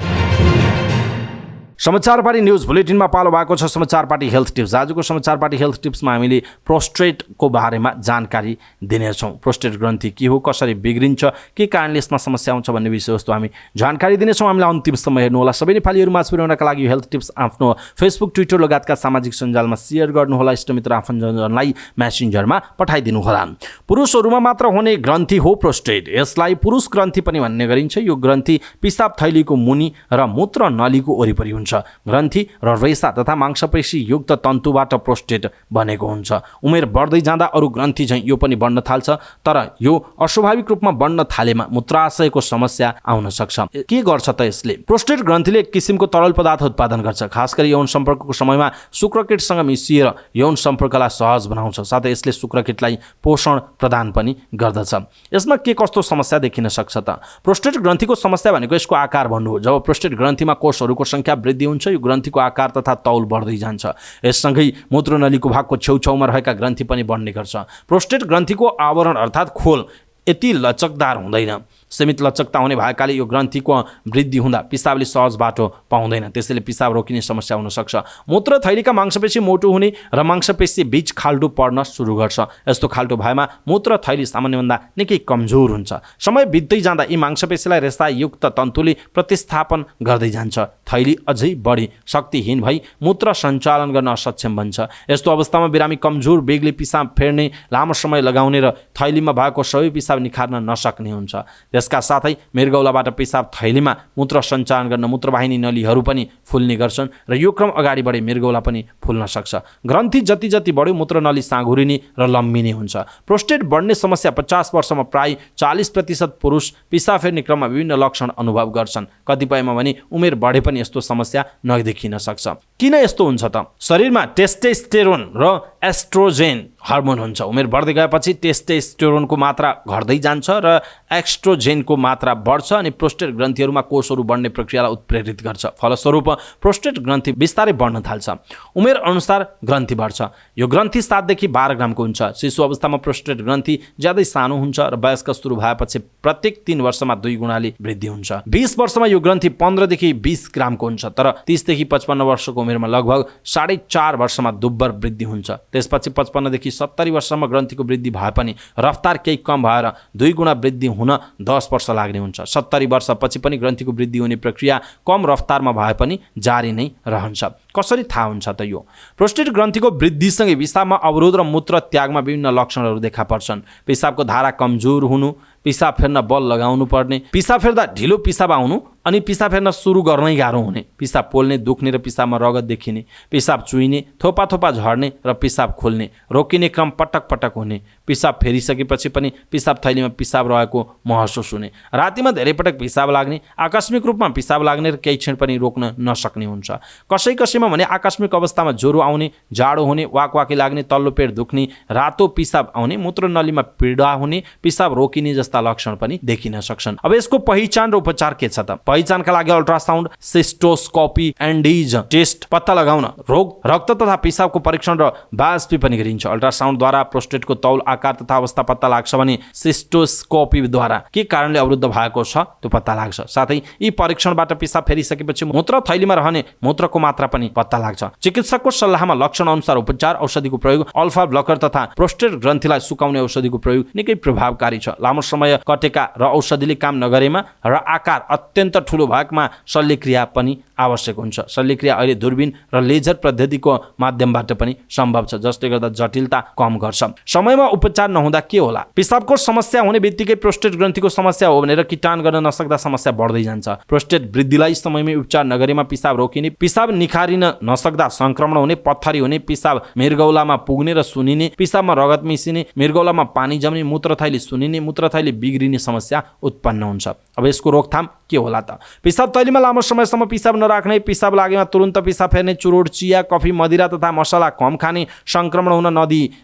समाचार पार्टी न्यूज बुलेटिनमा पालो भएको छ समाचार पार्टी हेल्थ टिप्स। आजको समाचार पार्टी हेल्थ टिप्समा हामीले प्रोस्टेटको बारेमा जानकारी दिनेछौँ। प्रोस्टेट ग्रन्थि के हो, कसरी बिग्रिन्छ, के कारणले यसमा समस्या आउँछ भन्ने विषयवस्तु हामी जानकारी दिनेछौँ। हामीलाई अन्तिमसम्म हेर्नुहोला। सबै नेपालीहरूमा पुर्याउनका लागि हेल्थ टिप्स आफ्नो फेसबुक, ट्विटर लगायतका सामाजिक सञ्जालमा सेयर गर्नुहोला। इष्टमित्र आफन्तजनलाई मेसेन्जरमा पठाइदिनुहोला। पुरुषहरूमा मात्र हुने ग्रन्थि हो प्रोस्टेट। यसलाई पुरुष ग्रन्थि पनि भन्ने गरिन्छ। यो ग्रन्थि पिसाब थैलीको मुनि र मूत्र नलीको वरिपरि हुन्छ। ग्रन्थि र रेसा तथा मांसपेशी युक्त तन्तुबाट प्रोस्टेट बनेको हुन्छ। उमेर बढ्दै जाँदा अरू ग्रन्थि चाहिँ यो पनि बढ्न थाल्छ। तर यो अस्वाभाविक रूपमा बढ्न थालेमा मूत्राशयको समस्या आउन सक्छ। के गर्छ त यसले? प्रोस्टेट ग्रन्थिले एक किसिमको तरल पदार्थ उत्पादन गर्छ। खास गरी यौन सम्पर्कको समयमा शुक्रकीटसँग मिसिएर यौन सम्पर्कलाई सहज बनाउँछ। साथै यसले शुक्रकीटलाई पोषण प्रदान पनि गर्दछ। यसमा के कस्तो समस्या देखिन सक्छ त? प्रोस्टेट ग्रन्थिको समस्या भनेको यसको आकार बढ्नु हो। जब प्रोस्टेट ग्रन्थिमा कोषहरूको संख्या वृद्धि हुन्छ, यो ग्रन्थिको आकार तथा तौल बढ्दै जान्छ। यससँगै मूत्रनलीको भागको छेउछाउमा रहेका ग्रन्थि पनि बढ्ने गर्छ। प्रोस्टेट ग्रन्थिको आवरण अर्थात् खोल यति लचकदार हुँदैन। सीमित लचकता हुने भएकाले यो ग्रन्थिको वृद्धि हुँदा पिसाबले सहज बाटो पाउँदैन। त्यसैले पिसाब रोकिने समस्या हुन सक्छ। मूत्र थैलीका मांसपेशी मोटो हुने र मांसपेशी बीच खाल्टो पर्न सुरु गर्छ। यस्तो खाल्टो भएमा मूत्र थैली सामान्यभन्दा निकै कमजोर हुन्छ। समय बित्दै जाँदा यी मांसपेशीलाई रेसायुक्त तन्तुले प्रतिस्थापन गर्दै जान्छ। थैली अझै बढी शक्तिहीन भई मूत्र सञ्चालन गर्न असक्षम बन्छ। यस्तो अवस्थामा बिरामी कमजोर बेगले पिसाब फेर्ने, लामो समय लगाउने र थैलीमा भएको सबै पिसाब निखार्न नसक्ने हुन्छ। यसका साथै मृगौलाबाट पिसाब थैलीमा मूत्र सञ्चालन गर्न मूत्रवाहिनी नलीहरू पनि फुल्ने गर्छन् र यो क्रम अगाडि बढे मृगौला पनि फुल्न सक्छ। ग्रन्थि जति जति बढ्यो मूत्र नली साँघुरिने र लम्बिने हुन्छ। प्रोस्टेट बढ्ने समस्या 50 वर्षमा प्राय 40% पुरुष पिसाब फेर्ने क्रममा विभिन्न लक्षण अनुभव गर्छन्। कतिपयमा भने उमेर बढे पनि यस्तो समस्या नदेखिन सक्छ। किन यस्तो हुन्छ त? शरीरमा टेस्टोस्टेरोन र एस्ट्रोजेन हार्मोन हुन्छ। उमेर बढ्दै गएपछि टेस्टोस्टेरोनको मात्रा घट्दै जान्छ र एक्स्ट्रोजेनको मात्रा बढ्छ अनि प्रोस्टेट ग्रन्थिहरूमा कोषहरू बढ्ने प्रक्रियालाई उत्प्रेरित गर्छ। फलस्वरूप प्रोस्टेट ग्रन्थि बिस्तारै बढ्न थाल्छ। उमेर अनुसार ग्रन्थि बढ्छ। यो ग्रन्थि 7 देखि 12 ग्रामको हुन्छ। शिशु अवस्थामा प्रोस्टेट ग्रन्थि ज्यादै सानो हुन्छ र वयस्क सुरु भएपछि प्रत्येक 3 वर्षमा 2 गुणाले वृद्धि हुन्छ। 20 वर्षमा यो ग्रन्थि 15 देखि 20 ग्रामको हुन्छ। तर 30 देखि 55 वर्षको उमेरमा लगभग 4.5 वर्षमा दुब्बर वृद्धि हुन्छ। त्यसपछि 55 देखि 70 वर्षसम्म ग्रन्थीको वृद्धि भए पनि रफ्तार केही कम भएर 2 गुणा वृद्धि हुन 10 वर्ष लाग्ने हुन्छ। 70 वर्षपछि पनि ग्रन्थीको वृद्धि हुने प्रक्रिया कम रफ्तारमा भए पनि जारी नै रहन्छ। कसरी थाहा हुन्छ त यो? प्रोस्टेट ग्रन्थीको वृद्धिसँगै पिसाबमा अवरोध र मूत्र त्यागमा विभिन्न लक्षणहरू देखा पर्छन्। पिसाबको धारा कमजोर हुनु, पिसाब फेर्न बल लगाउनु पर्ने, पिसाब फेर्दा ढिलो पिसाब आउनु अनि पिसाब फेर्न सुरु गर्नै गाह्रो हुने, पिसाब पोल्ने, दुख्ने र पिसाबमा रगत देखिने, पिसाब चुइने, थोपा थोपा झर्ने र पिसाब खोल्ने, रोकिने क्रम पटक पटक हुने, पिसाब फेरिसकेपछि पनि पिसाब थैलीमा पिसाब रहेको महसुस हुने, रातिमा धेरै पटक पिसाब लाग्ने, आकस्मिक रूपमा पिसाब लाग्ने र केही क्षण पनि रोक्न नसक्ने हुन्छ। कसैमा भने आकस्मिक अवस्थामा ज्वरो आउने, जाडो हुने, वाकवाकी लाग्ने, तल्लो पेट दुख्ने, रातो पिसाब आउने, मूत्र नलीमा पीडा हुने, पिसाब रोकिने जस्ता लक्षण पनि देखिन सक्छन्। अब यसको पहिचान र उपचार के छ त? पहिचानका लागि अल्ट्रासाउन्ड, सिस्टोस्कोपी, एन्डिज टेस्ट पत्ता लगाउन रोग, रक्त तथा पिसाबको परीक्षण र बायोप्सी पनि गरिन्छ। अल्ट्रासाउन्डद्वारा प्रोस्टेटको तौल, आकार तथा अवस्था पत्ता लाग्छ भने सिस्टोस्कोपीद्वारा के कारणले अवरुद्ध भएको छ त्यो पत्ता लाग्छ। साथै यी परीक्षणबाट पिसाब फेरिसकेपछि मूत्र थैलीमा रहने मूत्रको मात्रा पनि पत्ता लाग्छ। चिकित्सकको सल्लाहमा लक्षण अनुसार उपचार, औषधिको प्रयोग, अल्फा ब्लकर तथा प्रोस्टेट ग्रन्थीलाई सुकाउने औषधिको प्रयोग निकै प्रभावकारी छ। लामो समय कटेका र औषधिले काम नगरेमा र आकार अत्यन्त ठुलो भएकोमा शल्यक्रिया पनि आवश्यक हुन्छ। शल्यक्रिया अहिले दूरबीन र लेजर पद्धतिको माध्यमबाट पनि सम्भव छ, जसले गर्दा जटिलता कम गर्छ। समयमा उपचार नहुँदा के होला? पिसाबको समस्या हुने बित्तिकै प्रोस्टेट ग्रन्थीको समस्या हो भनेर किटान गर्न नसक्दा समस्या बढ्दै जान्छ। प्रोस्टेट वृद्धिलाई समयमै उपचार नगरेमा पिसाब रोकिने, पिसाब निखारिन नसक्दा संक्रमण हुने, पत्थरी हुने, पिसाब मृगौलामा पुग्ने र सुनिने, पिसाबमा रगत मिसिने, मृगौलामा पानी जम्ने, मूत्रथैली सुनिने, मूत्रथैली बिग्रिने समस्या उत्पन्न हुन्छ। अब यसको रोकथाम के होला त? पिसाब थैलीमा लामो समयसम्म पिसाब नराख्ने, पिसाब लागेमा तुरुन्त पिसाब फेर्ने, चुरोट, चिया, कफी, मदिरा तथा मसला कम खाने, संक्रमण हुन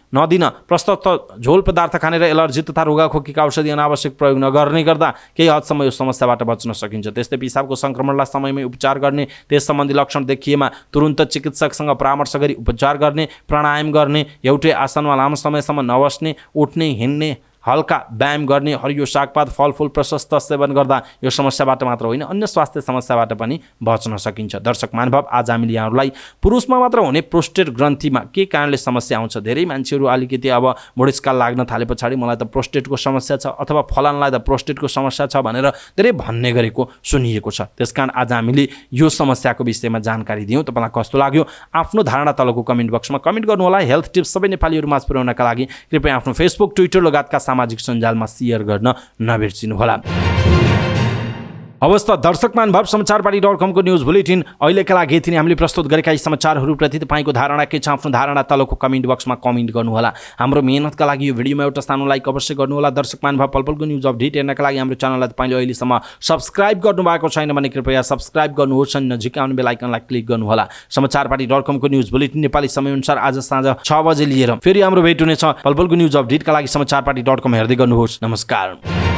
नदिन, प्रशस्त झोल पदार्थ खाने र एलर्जी तथा रुगाखोकीका औषधि अनावश्यक प्रयोग नगर्ने गर्दा केही हदसम्म यो समस्याबाट बच्न सकिन्छ। त्यस्तै पिसाबको संक्रमणलाई समयमै उपचार गर्ने, त्यस सम्बन्धी लक्षण देखिएमा तुरुन्त चिकित्सकसँग परामर्श गरी उपचार गर्ने, प्राणायाम गर्ने, एउटै आसनमा लामो समयसम्म नबस्ने, उठ्ने, हिँड्ने, हल्का व्यायाम गर्ने, हरियो सागपात, फलफुल प्रशस्त सेवन गर्दा यो समस्याबाट मात्र होइन अन्य स्वास्थ्य समस्याबाट पनि बच्न सकिन्छ। दर्शक महानुभाव, आज हामीले यहाँहरूलाई पुरुषमा मात्र हुने प्रोस्टेट ग्रन्थीमा के कारणले समस्या आउँछ, धेरै मान्छेहरू अलिकति अब बुढेसकाल लाग्न थाले पछाडि मलाई त प्रोस्टेटको समस्या छ अथवा फलानलाई त प्रोस्टेटको समस्या छ भनेर धेरै भन्ने गरेको सुनिएको छ। त्यसकारण आज हामीले यो समस्याको विषयमा जानकारी दियौँ। तपाईँलाई कस्तो लाग्यो आफ्नो धारणा तलको कमेन्ट बक्समा कमेन्ट गर्नुहोला। हेल्थ टिप्स सबै नेपालीहरू माझ पुर्याउनका लागि कृपया आफ्नो फेसबुक, ट्विटर लगायतका सामाजिक सञ्जालमा शेयर गर्न नबिर्सिनुहोला। अवस्था दर्शक महानुभाव, समाचारपाटी.com को न्युज बुलेटिन अहिलेका लागि यति नै। हामीले प्रस्तुत गरेका यी समाचारहरूप्रति तपाईँको धारणा के छ? आफ्नो धारणा तलको कमेन्ट बक्समा कमेन्ट गर्नुहोला। हाम्रो मेहनतका लागि यो भिडियोमा एउटा सानो लाइक अवश्य गर्नुहोला। दर्शक महानुभाव, पलपलको न्युज अपडेट हेर्नका लागि हाम्रो च्यानललाई तपाईँले अहिलेसम्म सब्स्क्राइब गर्नुभएको छैन भने कृपया सब्स्क्राइब गर्नुहोस् अनि नजिकै आउने बेल आइकनलाई क्लिक गर्नुहोला। समाचारपाटी.com को न्युज बुलेटिन नेपाली समयअनुसार आज साँझ 6 बजे लिएर फेरि हाम्रो भेट हुनेछ। पलपलको न्युज अपडेटका लागि समाचारपाटी.com हेर्दै गर्नुहोस्। नमस्कार।